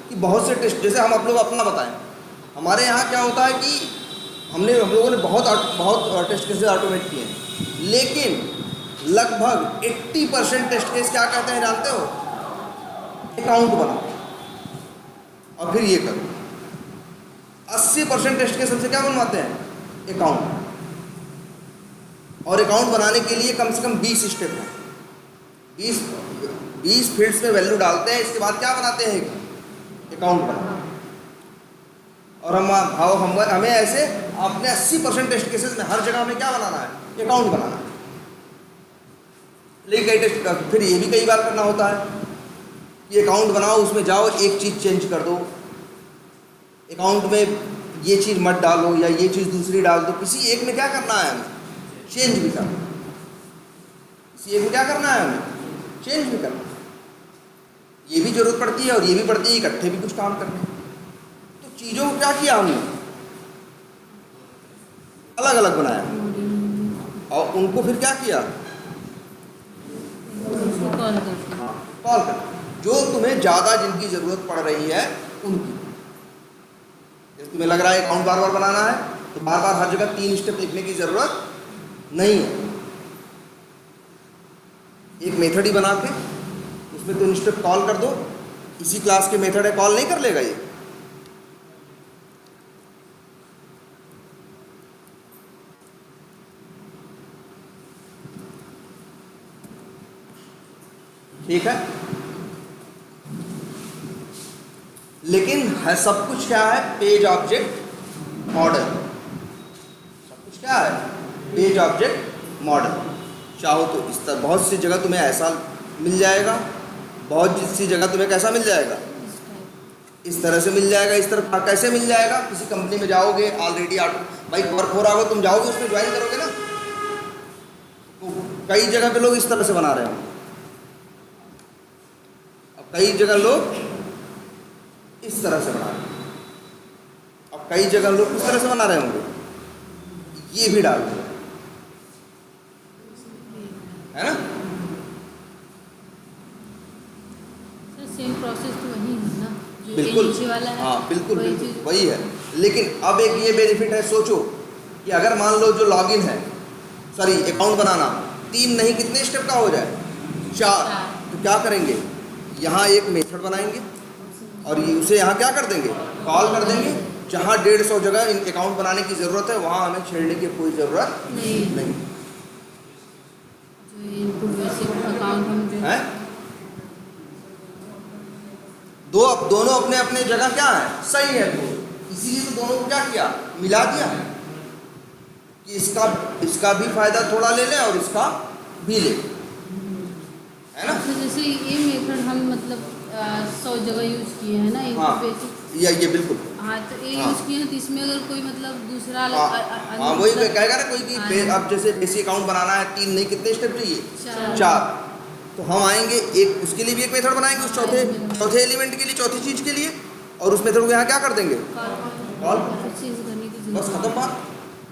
कि बहुत से टेस्ट, जैसे हम लोग अपना बताएं, हमारे यहाँ क्या होता है कि हम लोगों ने बहुत टेस्ट केसेस ऑटोमेट किए हैं, लेकिन लगभग 80% टेस्ट केस क्या कहते हैं जानते हो, अकाउंट बनाओ और फिर ये करो। 80% टेस्ट केस हमसे क्या बनवाते हैं, अकाउंट। और अकाउंट बनाने के लिए कम से कम 20 स्टेप हैं, 20 फील्ड्स में वैल्यू डालते हैं, इसके बाद क्या बनाते हैं, अकाउंट बनाते हैं। और हमें ऐसे अपने 80% टेस्ट केसेस में हर जगह हमें क्या बनाना है, अकाउंट बनाना है। लेकिन कई टेस्ट फिर ये भी कई बार करना होता है कि अकाउंट बनाओ, उसमें जाओ एक चीज़ चेंज कर दो, अकाउंट में ये चीज़ मत डालो या ये चीज़ दूसरी डाल दो। किसी एक में क्या करना है, हमें चेंज भी करना, किसी एक में क्या करना है, हमें चेंज भी करना। ये भी जरूरत पड़ती है और ये भी पड़ती है, इकट्ठे भी कुछ काम करने। तो चीज़ों को क्या किया हमने, अलग अलग बनाया और उनको फिर क्या किया, कॉल कर, जो तुम्हें ज़्यादा जिनकी ज़रूरत पड़ रही है उनकी। जैसे तुम्हें लग रहा है अकाउंट बार बार बनाना है तो बार बार हर जगह 3 स्टेप लिखने की ज़रूरत नहीं है। एक मेथड ही बना के उसमें 3 स्टेप कॉल कर दो, इसी क्लास के मेथड है, कॉल नहीं कर लेगा ये। ठीक है, लेकिन है सब कुछ क्या है, पेज ऑब्जेक्ट मॉडल। सब कुछ क्या है, पेज ऑब्जेक्ट मॉडल। चाहो तो इस तरह बहुत सी जगह तुम्हें ऐसा मिल जाएगा, बहुत सी जगह तुम्हें कैसा मिल जाएगा, इस तरह से मिल जाएगा। इस तरह कैसे मिल जाएगा, किसी कंपनी में जाओगे, ऑलरेडी भाई वर्क हो रहा हो, तुम जाओगे उसमें ज्वाइन करोगे ना, तो कई जगह पे लोग इस तरह से बना रहे होंगे, अब कई जगह लोग इस तरह से बना रहे हैं, अब कई जगह लोग किस तरह से बना रहे होंगे, ये भी डाल रहे है ना। सेम प्रोसेस तो वही है ना, जो बिल्कुल, नीचे वाला है। हाँ बिल्कुल वही बिल्कुल चीज़। वही है। लेकिन अब एक ये बेनिफिट है, सोचो कि अगर मान लो जो लॉगिन है, सॉरी अकाउंट बनाना 3 नहीं कितने स्टेप का हो जाए, 4, तो क्या करेंगे, यहाँ एक मेथड बनाएंगे और ये उसे यहाँ क्या कर देंगे, कॉल कर देंगे। जहाँ 150 जगह इन अकाउंट बनाने की ज़रूरत है वहाँ हमें छेड़ने की कोई ज़रूरत नहीं जो इनपुट बेसिक अकाउंट हम जो है। दोनों अपने अपने जगह क्या है, सही है, इसीलिए तो दोनों को क्या किया, मिला दिया कि इसका भी फायदा थोड़ा ले लें और इसका भी ले, है ना। तो जैसे ये मेथड हम मतलब 100 जगह यूज़ किए हैं ना, हाँ, बेसिक। ये बिल्कुल, हाँ, तो ये हाँ। यूज़ किए हैं, तो इसमें अगर कोई मतलब दूसरा हाँ वही कहेगा ना कोई कि अब जैसे बेसिक अकाउंट बनाना है 3 नहीं कितने स्टेप चाहिए, 4, तो हम आएंगे एक उसके लिए भी एक मेथड बनाएंगे, उस चौथे एलिमेंट के लिए, चौथी चीज़ के लिए, और उस मेथड को यहाँ क्या कर देंगे, कॉल हर चीज़ करने की बस खत्म बात।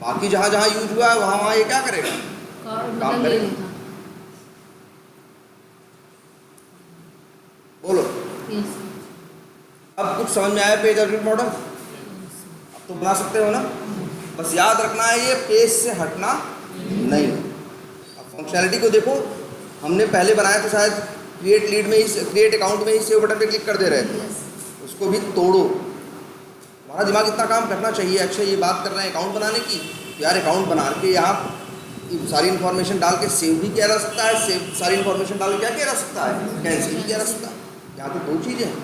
बाकी जहाँ जहाँ यूज हुआ है वहाँ वहाँ ये क्या करेगा, काम काम करेगा। करेगा। बोलो यस अब कुछ समझ में आया पेज ऑब्जेक्ट मॉडल? अब तो बना सकते हो ना। बस याद रखना है ये पेज से हटना नहीं। अब फंक्शनैलिटी को देखो, हमने पहले बनाया तो शायद क्रिएट लीड में ही, क्रिएट अकाउंट में ही सेव बटन पे क्लिक कर दे रहे थे, यस उसको भी तोड़ो। हमारा दिमाग इतना काम करना चाहिए। अच्छा ये बात कर रहे हैं अकाउंट बनाने की, तो यार अकाउंट बना के यहाँ सारी इन्फॉर्मेशन डाल के सेव भी किया जा सकता है, सेव सारी इन्फॉर्मेशन डाल के क्या किया जा सकता है, कैंसिल भी किया जा सकता है। यहाँ तो दो चीज़ें हैं।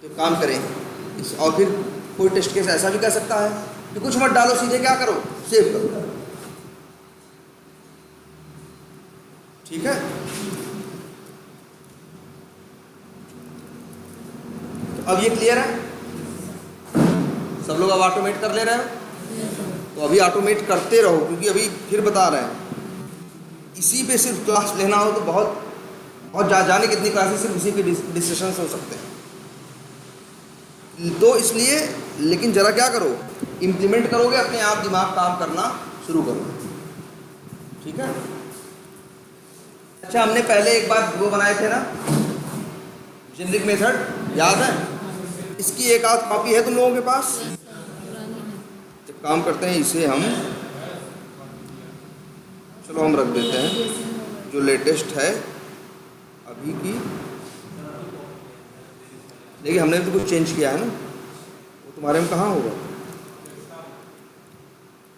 तो काम करें इस, और फिर कोई टेस्ट केस ऐसा भी कर सकता है कि कुछ मत डालो, सीधे क्या करो, सेव करो। ठीक है, तो अब ये क्लियर है, सब लोग अब ऑटोमेट कर ले रहे हो। तो अभी ऑटोमेट करते रहो, क्योंकि अभी फिर बता रहे हैं इसी पे सिर्फ क्लास लेना हो तो बहुत बहुत जाने कितनी क्लासेस सिर्फ इसी पे डिस्कशन हो सकते हैं। तो इसलिए लेकिन ज़रा क्या करो, इम्प्लीमेंट करोगे अपने आप दिमाग काम करना शुरू करो। ठीक है। अच्छा हमने पहले एक बार वो बनाए थे ना जेनरिक मेथड, याद है? इसकी एक आध कॉपी है तुम लोगों के पास? एक काम करते हैं इसे हम, चलो हम रख देते हैं जो लेटेस्ट है अभी की। देखिए हमने तो कुछ चेंज किया है ना, वो तुम्हारे में कहाँ होगा,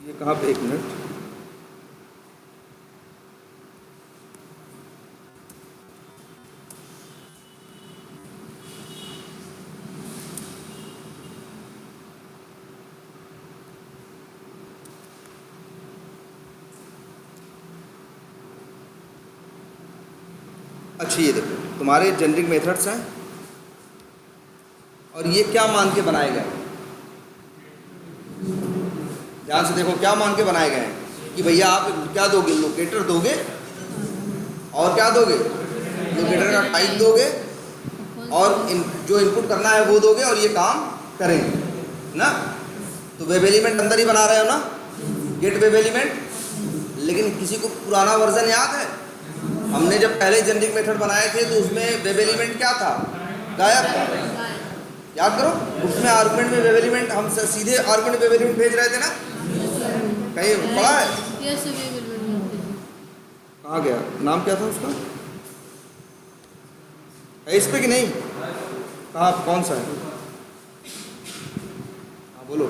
ये कहाँ पे, एक मिनट, अच्छा ये देखो तुम्हारे जेनरिक मेथड्स हैं और ये क्या मान के बनाए गए हैं, ध्यान से देखो क्या मान के बनाए गए हैं कि भैया आप क्या दोगे, लोकेटर दोगे और क्या दोगे, लोकेटर का टाइप दोगे और जो इनपुट करना है वो दोगे और ये काम करेंगे ना। तो वेब एलिमेंट अंदर ही बना रहे हो ना, गेट वेब एलिमेंट। लेकिन किसी को पुराना वर्जन याद है, हमने जब पहले जेनरिक मेथड बनाए थे तो उसमें वेब एलिमेंट क्या था, गायब था। याद करो, उसमें आर्गुमेंट में वेब एलिमेंट, हम सीधे आर्गुमेंट वेब एलिमेंट भेज रहे थे ना, कहीं पढ़ा है? कहाँ गया, नाम क्या था उसका, है इस पे कि नहीं, कहाँ कौन सा है, हाँ बोलो।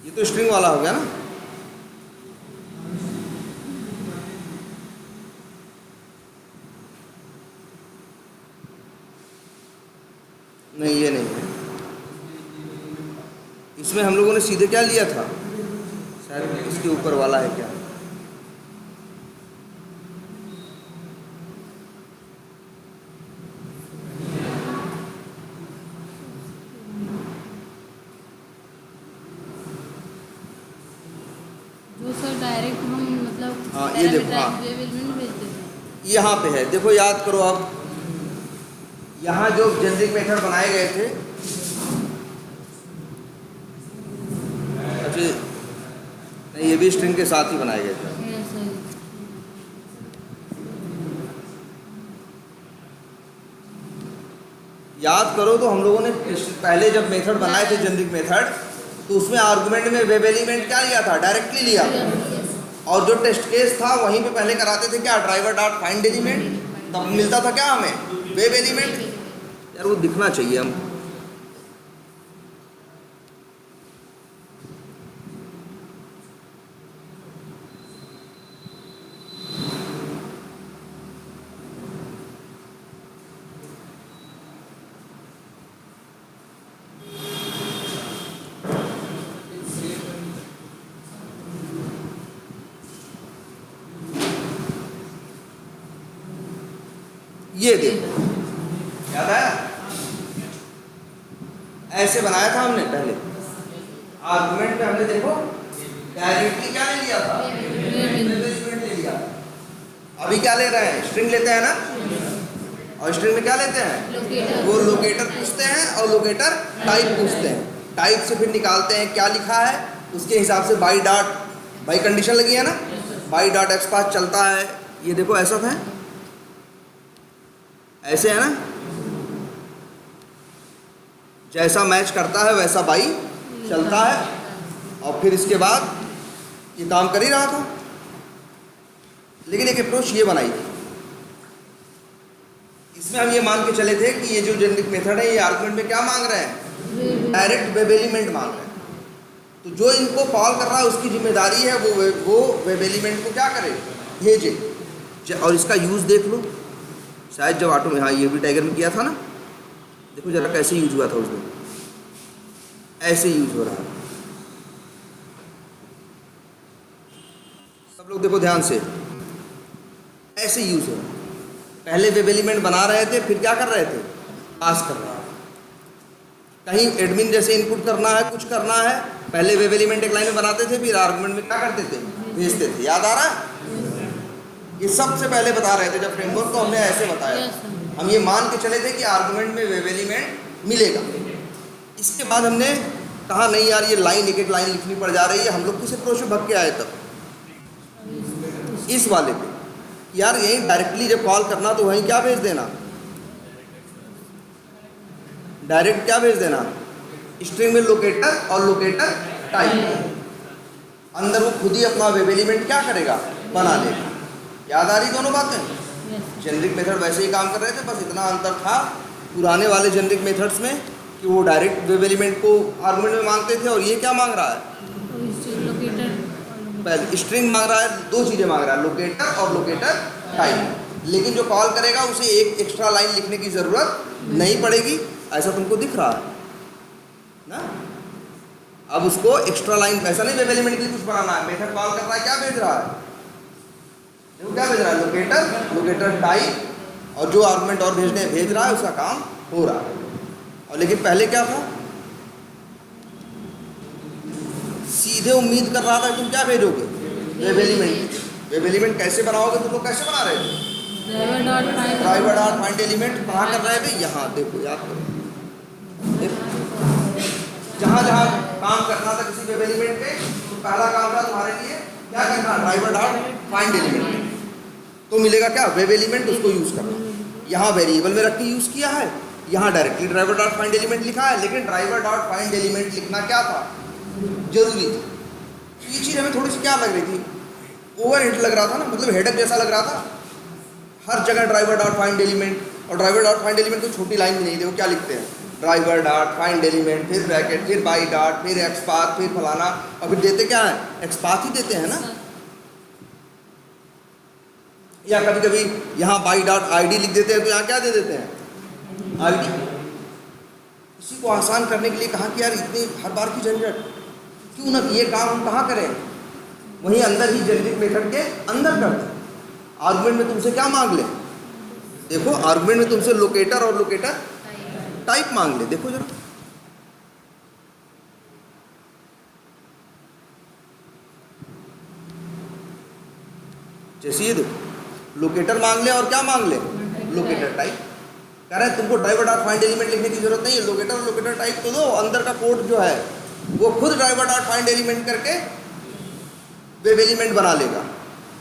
ये तो स्ट्रिंग वाला हो गया ना। नहीं ये नहीं है, इसमें हम लोगों ने सीधे क्या लिया था, शायद इसके ऊपर वाला है क्या, जो सर डायरेक्ट हम मतलब हाँ ये देखो, हाँ वेब एलिमेंट भेजते थे। यहाँ पे है, देखो याद करो अब, यहाँ जो जेनरिक मेथड बनाए गए थे, अच्छा नहीं ये भी स्ट्रिंग के साथ ही बनाए गए थे। Yes sir. याद करो तो हम लोगों ने पहले जब मेथड बनाए थे जेनरिक मेथड, तो उसमें आर्गुमेंट में वेब एलिमेंट क्या लिया था, डायरेक्टली लिया था। और जो टेस्ट केस था वहीं पे पहले कराते थे क्या, ड्राइवर डॉट फाइंड एलिमेंट, तब मिलता था क्या हमें, वेब एलिमेंट। यार वो दिखना चाहिए हम, ये देखो याद आया, ऐसे बनाया था हमने पहले, आर्गुमेंट पे हमने देखो डायरेक्टली क्या ले लिया था, वेब एलिमेंट ले लिया। अभी क्या ले रहे हैं, स्ट्रिंग लेते हैं ना, और स्ट्रिंग में क्या लेते हैं, लोकेटर। वो लोकेटर पूछते हैं और लोकेटर टाइप पूछते हैं। टाइप से फिर निकालते हैं क्या लिखा है, उसके हिसाब से बाई डॉट, बाई कंडीशन लगी है ना, बाई डॉट एक्स पाथ चलता है। ये देखो ऐसा था, ऐसे है ना, जैसा मैच करता है वैसा बाई चलता है। और फिर इसके बाद ये काम कर ही रहा था, लेकिन एक अप्रोच ये बनाई थी, इसमें हम ये मान के चले थे कि ये जो जेनरिक मेथड है ये आर्गुमेंट में क्या मांग रहे हैं, डायरेक्ट वेब एलिमेंट मांग रहे हैं। तो जो इनको कॉल कर रहा है उसकी जिम्मेदारी है वो वेब एलिमेंट को क्या करे, भेजे। और इसका यूज़ देख लो, शायद जब ऑटो में, हाँ ये भी टाइगर में किया था ना, देखो जरा कैसे यूज हुआ था उसमें, ऐसे यूज हो रहा है। सब लोग देखो ध्यान से, ऐसे यूज हो रहा है। पहले वेब एलिमेंट बना रहे थे, फिर क्या कर रहे थे, पास कर रहे हैं। कहीं एडमिन जैसे इनपुट करना है, कुछ करना है, पहले वेब एलिमेंट एक लाइन में बनाते थे, फिर आर्गुमेंट में क्या करते थे, भेजते थे। याद आ रहा है, ये सबसे पहले बता रहे थे जब फ्रेमवर्क को हमने ऐसे बताया। हम ये मान के चले थे कि आर्गुमेंट में वेब एलिमेंट मिलेगा। इसके बाद हमने कहा नहीं यार, ये लाइन एक एक लाइन लिखनी पड़ जा रही है, हम लोग किस अप्रोच में भग के आए तब, इस वाले पे, यार यही डायरेक्टली जब कॉल करना तो वहीं क्या भेज देना, डायरेक्ट क्या भेज देना, स्ट्रिंग में लोकेटर और लोकेटर टाइप, अंदर वो खुद ही अपना वेब एलिमेंट क्या करेगा, बना लेगा। याद आ रही दोनों बातें। जेनरिक मेथड वैसे ही काम कर रहे थे, बस इतना अंतर था पुराने वाले जेनरिक मेथड्स में कि वो डायरेक्ट वेब एलिमेंट को आर्गुमेंट में मांगते थे, और ये क्या मांग रहा है, पहले स्ट्रिंग मांग रहा है, दो चीज़ें मांग रहा है, लोकेटर और लोकेटर टाइप। लेकिन जो कॉल करेगा उसे एक एक्स्ट्रा लाइन लिखने की ज़रूरत नहीं पड़ेगी, ऐसा तुमको दिख रहा है ना। अब उसको एक्स्ट्रा लाइन, ऐसा नहीं वेब एलिमेंट के लिए कुछ बनाना है, मेथड कॉल कर रहा है, क्या भेज रहा है, देखो क्या भेज रहा है, लोकेटर, लोकेटर टाइप, और जो आर्गुमेंट और भेज रहा है उसका काम हो रहा है। और लेकिन पहले क्या था, सीधे उम्मीद कर रहा था तुम क्या भेजोगे, वेब एलिमेंट। वेब एलिमेंट कैसे बनाओगे, तुम लोग कैसे बना रहे थे, ड्राइवर डॉट फाइंड एलिमेंट कहाँ कर रहे थे, यहाँ देखो, याद करो, जहाँ जहाँ काम करना था किसी वेब एलिमेंट पे, तो पहला काम था तुम्हारे लिए क्या करना, ड्राइवर डॉट फाइंड एलिमेंट, तो मिलेगा क्या, वेब एलिमेंट, उसको यूज़ करना। यहाँ वेरिएबल में रख के यूज़ किया है, यहाँ directly driver dot find element लिखा है, लेकिन ड्राइवर डॉट फाइंड एलिमेंट लिखना क्या था, जरूरी थी। ये चीज़ हमें थोड़ी सी क्या लग रही थी, ओवर हेड लग रहा था ना, मतलब हेडक जैसा लग रहा था, हर जगह ड्राइवर डॉट फाइंड एलिमेंट, और ड्राइवर डॉट फाइंड एलिमेंट तो छोटी लाइन भी नहीं, देखो क्या लिखते हैं, ड्राइवर डॉट फाइंड एलिमेंट, फिर ब्रैकेट, फिर बाई डॉट, फिर एक्स पाथ, फिर फलाना, और फिर देते क्या है, एक्स पाथ ही देते हैं ना। या कभी कभी यहाँ बाई डॉट आईडी लिख देते हैं, तो यहाँ क्या दे देते हैं, आईडी। इसी को आसान करने के लिए कहा कि यार इतनी हर बार की झंझट क्यों ना, ये काम हम कहाँ करें, वहीं अंदर ही जेनरिक मेथड के अंदर कर दें। आर्गुमेंट में तुमसे क्या मांग ले, देखो आर्गुमेंट में तुमसे लोकेटर और लोकेटर टाइप मांग ले, देखो जरा, जैसे ये देखो, लोकेटर मांग ले और क्या मांग ले, लोकेटर टाइप। कह रहे हैं तुमको ड्राइवर डॉट फाइंड एलिमेंट लिखने की जरूरत नहीं है, लोकेटर और लोकेटर टाइप तो दो, अंदर का कोड जो है वो खुद ड्राइवर डॉट फाइंड एलिमेंट करके वेब एलिमेंट बना लेगा।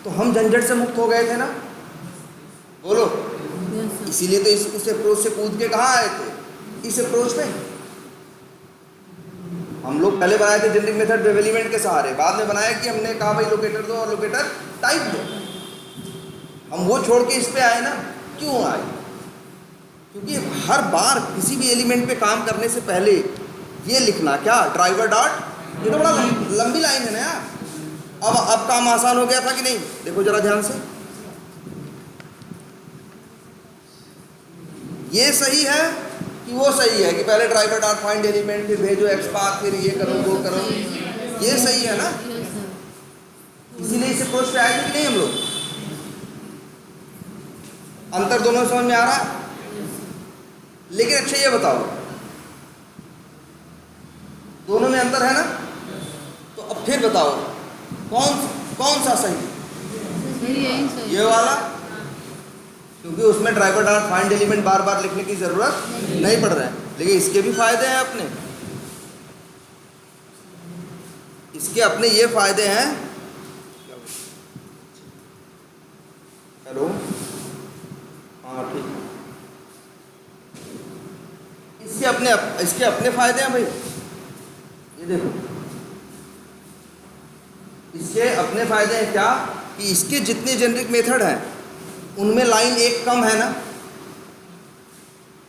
तो हम झंझट से मुक्त हो गए थे ना, बोलो। इसीलिए तो इस अप्रोच से कूद के कहाँ आए थे, इस अप्रोच में। हम लोग पहले बनाए थे जेनरिक मेथड वेब एलिमेंट के सहारे, बाद में बनाया कि हमने कहा भाई लोकेटर दो और लोकेटर टाइप दो। हम वो छोड़ के इस पे आए ना, क्यों आए, क्योंकि हर बार किसी भी एलिमेंट पे काम करने से पहले ये लिखना क्या, ड्राइवर डॉट, ये तो बड़ा लंबी लाइन है ना यार। अब काम आसान हो गया था कि नहीं, देखो जरा ध्यान से, ये सही है कि वो सही है कि पहले ड्राइवर डॉट फाइंड एलिमेंट, फिर भेजो एक्स पाथ, फिर ये करो वो करो, ये सही है ना। इसीलिए इस अप्रोच पे आए थे कि नहीं हम लोग। अंतर दोनों समझ में आ रहा है। लेकिन अच्छा ये बताओ, दोनों में अंतर है ना, तो अब फिर बताओ कौन सा सही, यही सही। ये वाला क्योंकि उसमें ड्राइवर डॉट फाइंड एलिमेंट बार बार लिखने की ज़रूरत नहीं पड़ रहा है। लेकिन इसके भी फायदे हैं अपने, इसके अपने ये फायदे हैं। हेलो, हाँ ठीक, इसके अपने फायदे हैं भाई। ये देखो, इसके अपने फायदे हैं क्या कि इसके जितने जेनरिक मेथड हैं उनमें लाइन एक कम है ना।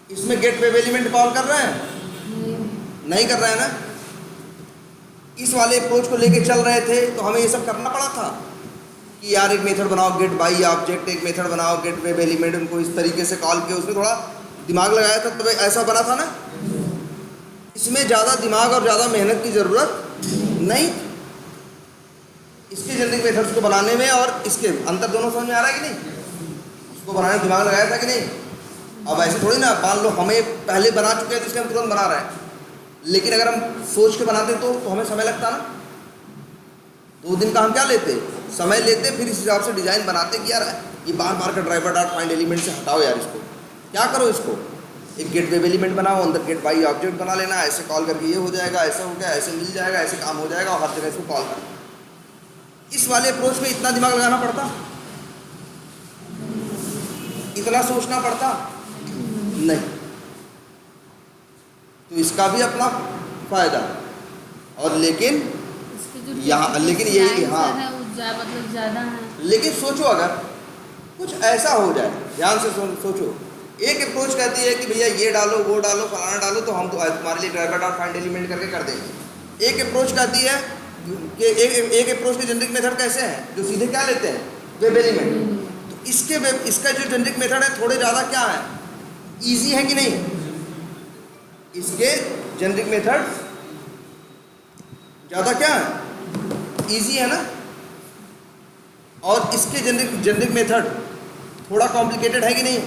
इसमें गेट वेब एलिमेंट कॉल कर रहे हैं, नहीं कर रहे हैं ना। इस वाले अप्रोच को लेके चल रहे थे तो हमें ये सब करना पड़ा था कि यार एक मेथड बनाओ गेट बाई ऑब्जेक्ट, एक मेथड बनाओ गेट वेब एलिमेंट, उनको इस तरीके से कॉल किया, उसमें थोड़ा दिमाग लगाया था तब ऐसा बना था ना। इसमें ज़्यादा दिमाग और ज़्यादा मेहनत की ज़रूरत नहीं, इसके जेनरिक मेथड्स को बनाने में और इसके अंतर दोनों समझ में आ रहा है कि नहीं। उसको बनाने में दिमाग लगाया था कि नहीं। अब ऐसे थोड़ी ना मान लो हमें पहले बना चुके हैं तो इसलिए हम तुरंत बना रहे हैं, लेकिन अगर हम सोच के बनाते तो हमें समय लगता ना। 2 दिन का हम क्या लेते, समय लेते, फिर इस हिसाब से डिज़ाइन बनाते कि यार ये बार बार का ड्राइवर डॉट फाइंड एलिमेंट से हटाओ यार, इसको क्या करो, इसको एक गेट वेब एलिमेंट बनाओ, अंदर गेट बाई ऑब्जेक्ट बना लेना, ऐसे कॉल करके ये हो जाएगा, ऐसा हो गया, ऐसे मिल जाएगा, ऐसे काम हो जाएगा और हर जगह इसको कॉल करना। इस वाले अप्रोच में इतना दिमाग लगाना पड़ता, इतना सोचना पड़ता नहीं। तो इसका भी अपना फायदा, और लेकिन इसके जो यहाँ लेकिन यही हाँ मतलब ज़्यादा है। लेकिन सोचो अगर कुछ ऐसा हो जाए, ध्यान से सोचो, एक अप्रोच कहती है कि भैया ये डालो वो डालो फलाना डालो तो हम तुम्हारे लिए ड्राइवर डॉट फाइंड एलिमेंट करके कर देंगे। एक अप्रोच कहती है कि एक अप्रोच के जेनरिक मेथड कैसे हैं जो सीधे क्या लेते हैं, वेब एलिमेंट। तो इसका जो जेनरिक मेथड है थोड़े ज़्यादा क्या है, ईजी है कि नहीं। इसके जेनरिक मेथड ज़्यादा क्या है, ईजी है ना। और इसके जेनरिक मेथड थोड़ा कॉम्प्लिकेटेड है कि नहीं,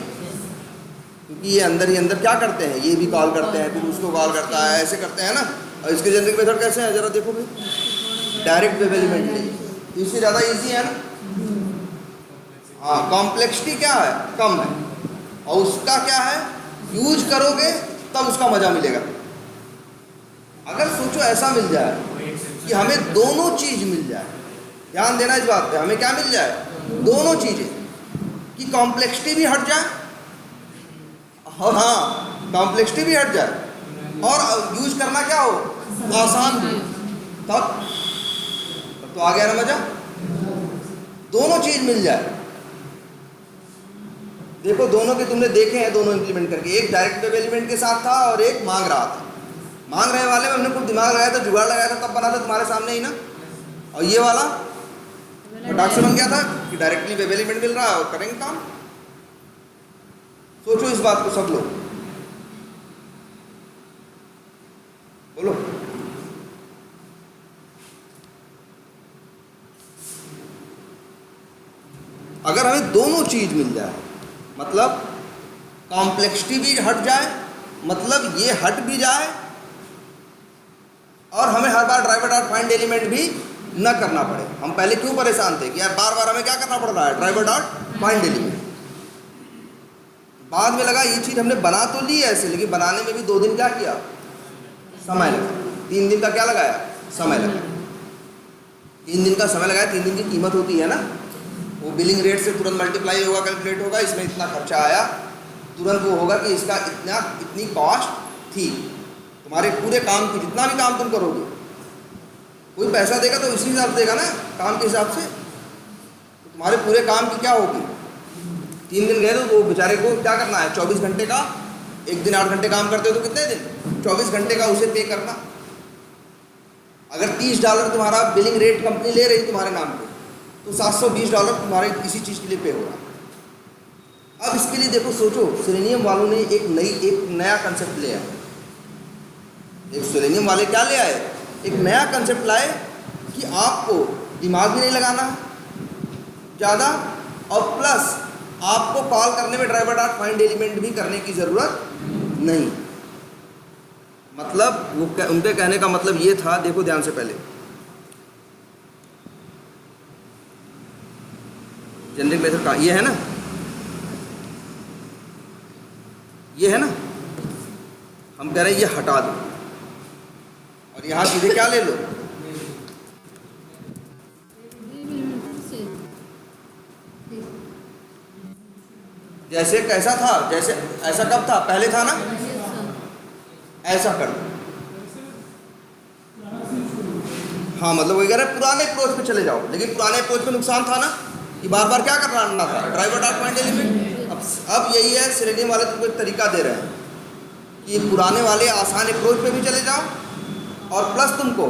क्योंकि ये अंदर ही अंदर क्या करते हैं, ये भी कॉल करते हैं फिर उसको कॉल करता है, ऐसे करते हैं ना। और इसके जेनरिक मेथड कैसे हैं ज़रा देखो भाई, डायरेक्ट वेब एलिमेंट नहीं, इससे ज़्यादा इजी है ना। हाँ, कॉम्प्लेक्सिटी क्या है, कम है, और उसका क्या है, यूज करोगे तब उसका मज़ा मिलेगा। अगर सोचो ऐसा मिल जाए कि हमें दोनों चीज़ मिल जाए, ध्यान देना इस बात पे, हमें क्या मिल जाए, दोनों चीज़ें, कि कॉम्प्लेक्सिटी भी हट जाए और हाँ कॉम्प्लेक्सिटी भी हट जाए और यूज करना क्या हो, आसान हो, तब तो आ गया ना मजा। दोनों चीज मिल जाए। देखो दोनों के तुमने देखे हैं, दोनों इंप्लीमेंट करके, एक डायरेक्ट वेब एलिमेंट के साथ था और एक मांग रहा था। मांग रहे वाले में हमने कुछ दिमाग लगाया था, जुगाड़ लगाया था, तब बना था तुम्हारे सामने ही ना। और ये वाला फटाक से बन गया था कि डायरेक्टली वेब एलिमेंट मिल रहा है और करेंगे काम। सोचो इस बात को सब लोग, बोलो। अगर हमें दोनों चीज मिल जाए, मतलब कॉम्प्लेक्सिटी भी हट जाए, मतलब ये हट भी जाए, और हमें हर बार ड्राइवर डॉट फाइंड एलिमेंट भी न करना पड़े। हम पहले क्यों परेशान थे कि यार बार बार हमें क्या करना पड़ रहा है, ड्राइवर डॉट फाइंड एलिमेंट। बाद में लगा ये चीज़ हमने बना तो ली ऐसे, लेकिन बनाने में भी 2 दिन क्या किया, समय लगा। 3 दिन का क्या लगाया, समय लगा। 3 दिन का समय लगाया, 3 दिन की कीमत होती है ना, वो बिलिंग रेट से तुरंत मल्टीप्लाई होगा, कैलकुलेट होगा, इसमें इतना खर्चा आया, तुरंत वो होगा कि इसका इतनी कॉस्ट थी। तुम्हारे पूरे काम की, जितना भी काम तुम करोगे, कोई पैसा देगा तो इसी हिसाब से देगा ना, काम के हिसाब से। तो तुम्हारे पूरे काम की क्या होगी, 3 दिन गए तो वो बेचारे को क्या करना है, 24 घंटे का, एक दिन 8 घंटे काम करते हो तो कितने दिन, 24 घंटे का उसे पे करना। अगर $30 तुम्हारा बिलिंग रेट कंपनी ले रही तुम्हारे नाम पे, तो $720 तुम्हारे किसी चीज़ के लिए पे होगा। अब इसके लिए देखो, सोचो, सेलेनियम वालों ने एक नया कंसेप्ट ले आया। एक सेलेनियम वाले क्या ले आए, एक नया कंसेप्ट लाए कि आपको दिमाग भी नहीं लगाना ज़्यादा, और प्लस आपको कॉल करने में ड्राइवर डॉट फाइंड एलिमेंट भी करने की ज़रूरत नहीं। मतलब वो उनके कहने का मतलब ये था, देखो ध्यान से, पहले जेनरिक मेथड का ये है ना, ये है ना, हम कह रहे हैं ये हटा दो और यहाँ सीधे क्या ले लो, जैसे कैसा था, जैसे ऐसा कब था, पहले था ना, ऐसा कर दो। हाँ मतलब वही कह रहे हैं पुराने अप्रोच पे चले जाओ, लेकिन पुराने अप्रोच में नुकसान था ना कि बार बार क्या करना था, ड्राइवर डॉट फाइंड एलिमेंट। अब यही है, सेलेनियम वाले तुमको एक तरीका दे रहे हैं कि पुराने वाले आसान अप्रोच पे भी चले जाओ और प्लस तुमको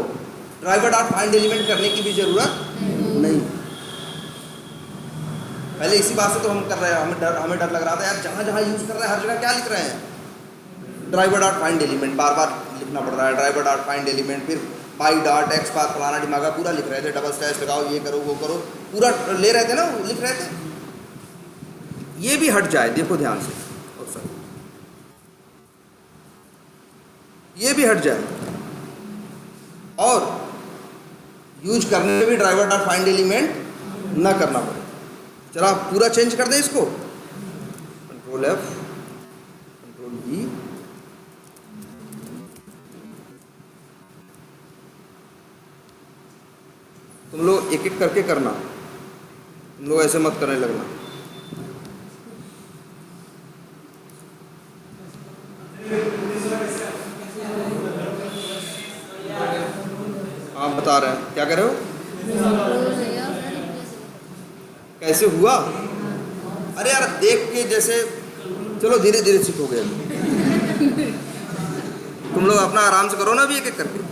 ड्राइवर डॉट फाइंड एलिमेंट करने की भी ज़रूरत नहीं। पहले इसी बात से तो हम कर रहे हैं, हमें डर लग रहा था यार, जहाँ जहाँ यूज़ कर रहे हैं हर जगह क्या लिख रहे हैं, ड्राइवर डॉट फाइंड एलिमेंट, बार बार लिखना पड़ रहा है ड्राइवर डॉट फाइंड एलिमेंट, फिर बाई डॉट एक्स बार फलाना दिमागा पूरा लिख रहे थे, डबल स्लैश लगाओ, ये करो वो करो, पूरा ले रहे थे ना, लिख रहे थे। ये भी हट जाए, देखो ध्यान से, और सर ये भी हट जाए और यूज करने में भी ड्राइवर डॉट फाइंड एलिमेंट ना करना पड़े। चलो आप पूरा चेंज कर दें इसको, कंट्रोल F, कंट्रोल V, तुम लोग एक एक करके करना, तुम लोग ऐसे मत करने लगना। आप बता रहे हैं क्या कर रहे हो, कैसे हुआ, अरे यार देख के जैसे, चलो धीरे धीरे सीखोगे। तुम लोग अपना आराम से करो ना अभी एक एक करके।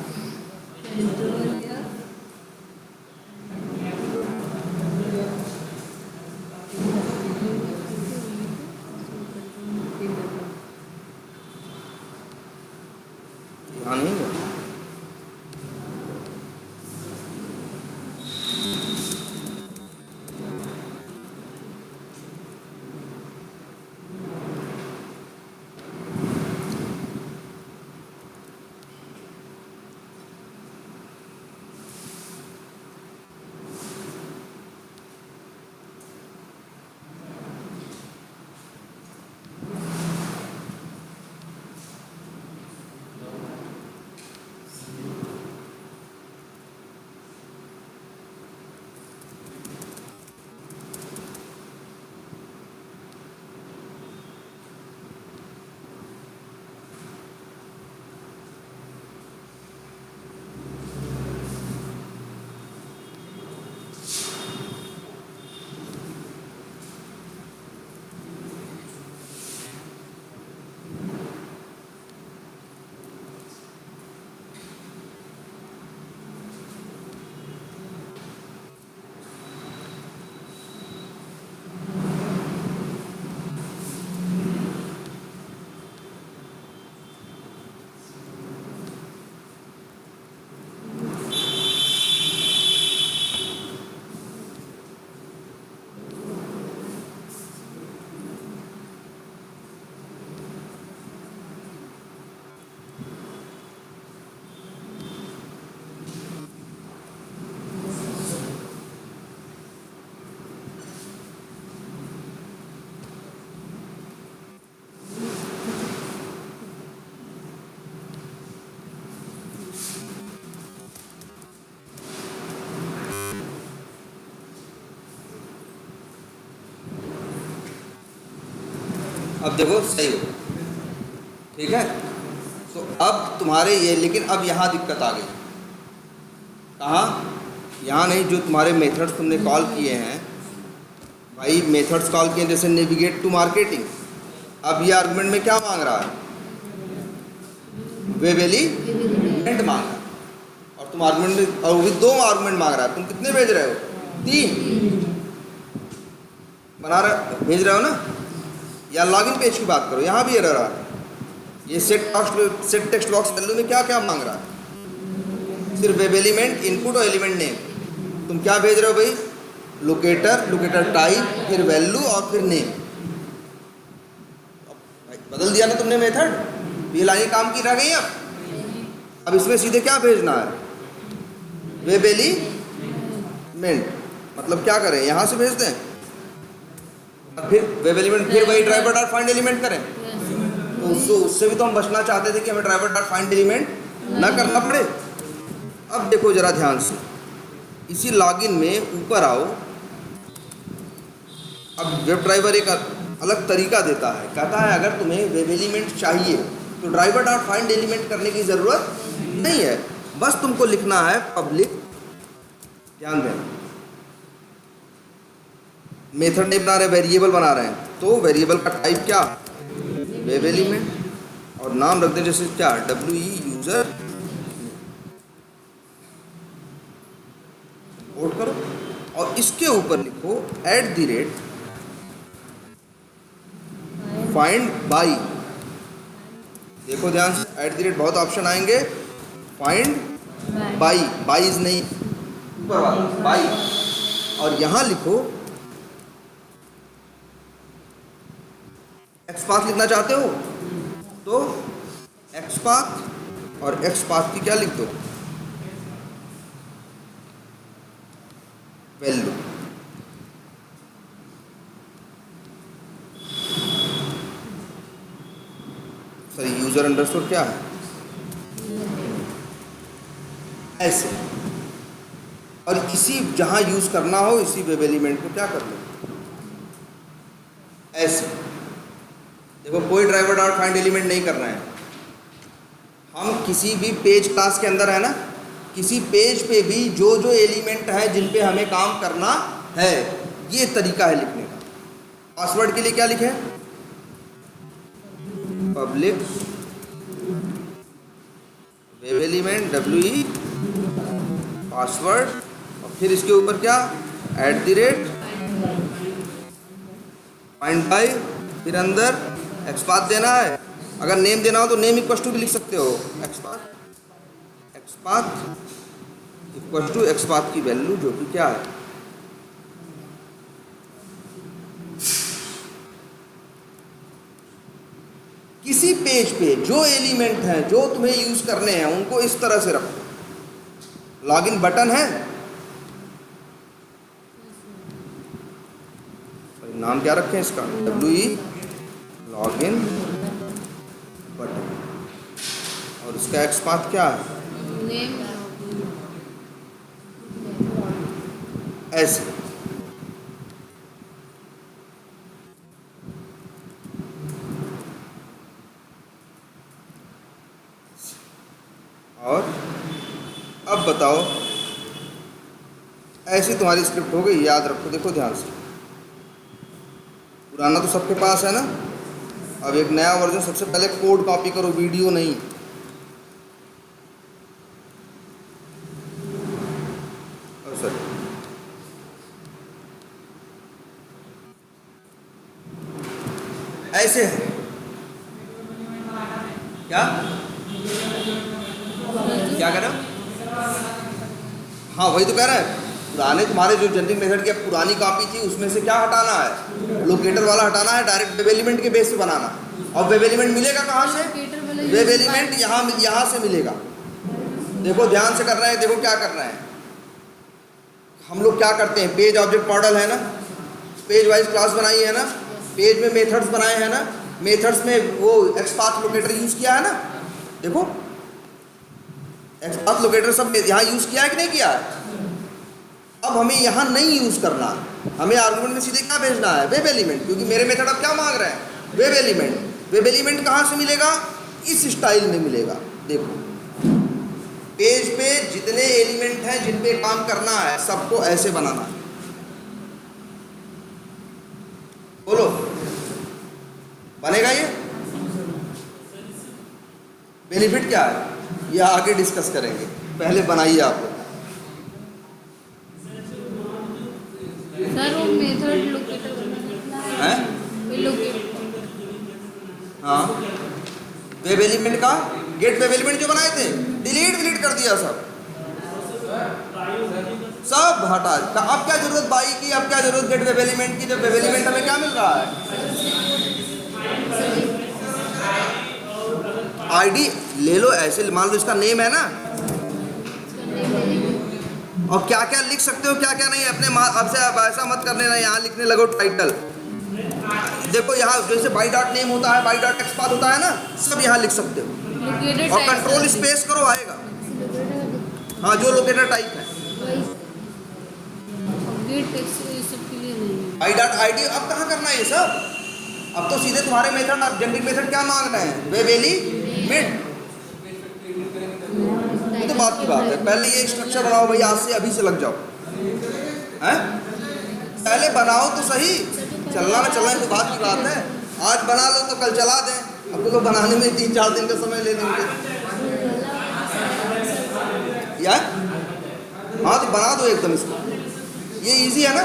ध्यान नहीं है। अब देखो सही हो, ठीक है। तो अब तुम्हारे ये, लेकिन अब यहाँ दिक्कत आ गई, कहाँ, यहाँ नहीं, जो तुम्हारे मेथड्स तुमने कॉल किए हैं भाई, मेथड्स कॉल किए जैसे नेविगेट टू मार्केटिंग, अब ये आर्गुमेंट में क्या मांग रहा है, वेब एलिमेंट मांग रहा है, और तुम आर्गुमेंट में, और वो भी 2 आर्गुमेंट मांग रहा है, तुम कितने भेज रहे हो, 3 भेज रहे हो ना। या लॉगिन पेज की बात करो, यहाँ भी एरर आ रहा है, ये सेट टेक्स्ट बॉक्स वैल्यू में क्या क्या मांग रहा है, सिर्फ वेब एलिमेंट इनपुट और एलिमेंट नेम, तुम क्या भेज रहे हो भाई, लोकेटर टाइप, फिर वैल्यू और फिर नेम। बदल दिया ना तुमने मेथड, ये लाइन काम की रह गई। अब इसमें सीधे क्या भेजना है, वेब एलिमेंट, मतलब क्या करें, यहाँ से भेज दें, और फिर वेब एलिमेंट, फिर वही ड्राइवर डॉट फाइंड एलिमेंट करें, उससे भी तो हम बचना चाहते थे कि हमें ड्राइवर डॉट फाइंड एलिमेंट ना करना पड़े। अब देखो जरा ध्यान से, इसी लॉगिन में ऊपर आओ। अब वेब ड्राइवर एक अलग तरीका देता है, कहता है अगर तुम्हें वेब एलिमेंट चाहिए तो ड्राइवर डॉट फाइंड एलिमेंट करने की ज़रूरत नहीं है, बस तुमको लिखना है पब्लिक, ध्यान देना, मेथड नहीं बना रहे, वेरिएबल बना रहे हैं, तो वेरिएबल का टाइप क्या, वेब एलिमेंट, और नाम रख दें जैसे क्या, WE यूज़र, नोट करो, और इसके ऊपर लिखो @find by। देखो ध्यान से, @ बहुत ऑप्शन आएंगे, फाइंड बाई, बाईज नहीं, ऊपर वाला बाई, और यहाँ लिखो XPath लिखना चाहते हो तो XPath, और XPath की क्या लिख दो, वैल्यू। सॉरी, यूजर अंडरस्कोर क्या है, ऐसे। और इसी जहां यूज करना हो इसी वेब एलिमेंट को क्या कर लो, ऐसे। देखो कोई ड्राइवर डॉट फाइंड एलिमेंट नहीं करना है, हम किसी भी पेज क्लास के अंदर है ना, किसी पेज पे भी जो जो एलिमेंट है जिन पे हमें काम करना है, ये तरीका है लिखने का। पासवर्ड के लिए क्या लिखे, public web element WE password, और फिर इसके ऊपर क्या, @find by, फिर अंदर XPath देना है। अगर नेम देना हो तो नेम इक्वल टू भी लिख सकते हो, XPath इक्वल टू XPath की वैल्यू जो कि क्या है, किसी पेज पे जो एलिमेंट हैं जो तुम्हें यूज करने हैं उनको इस तरह से रखो। लॉगिन बटन है, नाम क्या रखें इसका, WE लॉगिन बटन, और इसका XPath क्या है, ऐसे। और अब बताओ, ऐसी तुम्हारी स्क्रिप्ट हो गई, याद रखो। देखो ध्यान से, पुराना तो सबके पास है ना, अब एक नया वर्जन, सबसे पहले कोड कॉपी करो, वीडियो नहीं। सर ऐसे है क्या, क्या कह रहे हो, हाँ वही तो कह रहे हैं, पुराने तुम्हारे जो जनरिक मेथड की पुरानी कॉपी थी उसमें से क्या हटाना है, लोकेटर वाला हटाना है, डायरेक्ट वेब एलिमेंट के बेस पे बनाना। और वेब एलिमेंट मिलेगा कहाँ से, वेब एलिमेंट यहाँ से मिलेगा। देखो ध्यान से कर रहे हैं, देखो क्या कर रहे हैं हम लोग, क्या करते हैं, पेज ऑब्जेक्ट मॉडल है ना, पेज वाइज क्लास बनाई है ना, पेज में मेथड्स बनाए हैं ना, मेथड्स में वो XPath लोकेटर यूज किया है ना, देखो XPath लोकेटर सब यहाँ यूज किया है कि नहीं किया है। अब हमें यहाँ नहीं यूज करना, हमें आर्गुमेंट में सीधे क्या भेजना है, वेब एलिमेंट, क्योंकि मेरे मेथड अब क्या मांग रहे हैं, वेब एलिमेंट। वेब एलिमेंट कहाँ से मिलेगा, इस स्टाइल में मिलेगा। देखो पेज पे जितने एलिमेंट हैं जिन पे काम करना है सबको ऐसे बनाना है। बोलो बनेगा ये, बेनिफिट क्या है ये आगे डिस्कस करेंगे, पहले बनाइए आप। सर वो मेथड लोकेटर हैं, हाँ वेब एलिमेंट का गेट वेब एलिमेंट जो बनाए थे डिलीट कर दिया, सब हटा। अब क्या जरूरत बाई की, अब क्या जरूरत गेट वेब एलिमेंट की, जब वेब एलिमेंट हमें क्या मिल रहा है, आईडी ले लो, ऐसे मान लो इसका नेम है ना, और क्या क्या लिख सकते हो क्या क्या नहीं, अपने आपसे आप ऐसा मत करने ना, यहाँ लिखने लगो टाइटल, देखो यहाँ जैसे बाई डॉट नेम होता है, बाई डॉट टेक्स्ट पाथ होता है ना, सब यहाँ लिख सकते हो। लोकेटेड और कंट्रोल स्पेस करो आएगा। हाँ, जो लोकेटर टाइप है। गेट टेक्स्ट ये सब के लिए नहीं है। बाई डॉट आईडी अब कहाँ करना है ये सब? अब तो सीधे तुम्हारे मेथड, जनरिक मेथड क्या मांगना है? Web element. ये तो बात की बात है। पहले ये स्ट्रक्चर बनाओ भैया, आज से अभी से लग जाओ हैं? पहले बनाओ तो सही, चलना ना चलना तो बात की बात है। आज बना लो तो कल चला दें, अब तो बनाने में 3-4 दिन का समय ले लेंगे यार। हाँ तो बना दो एकदम इसको, ये इजी है ना।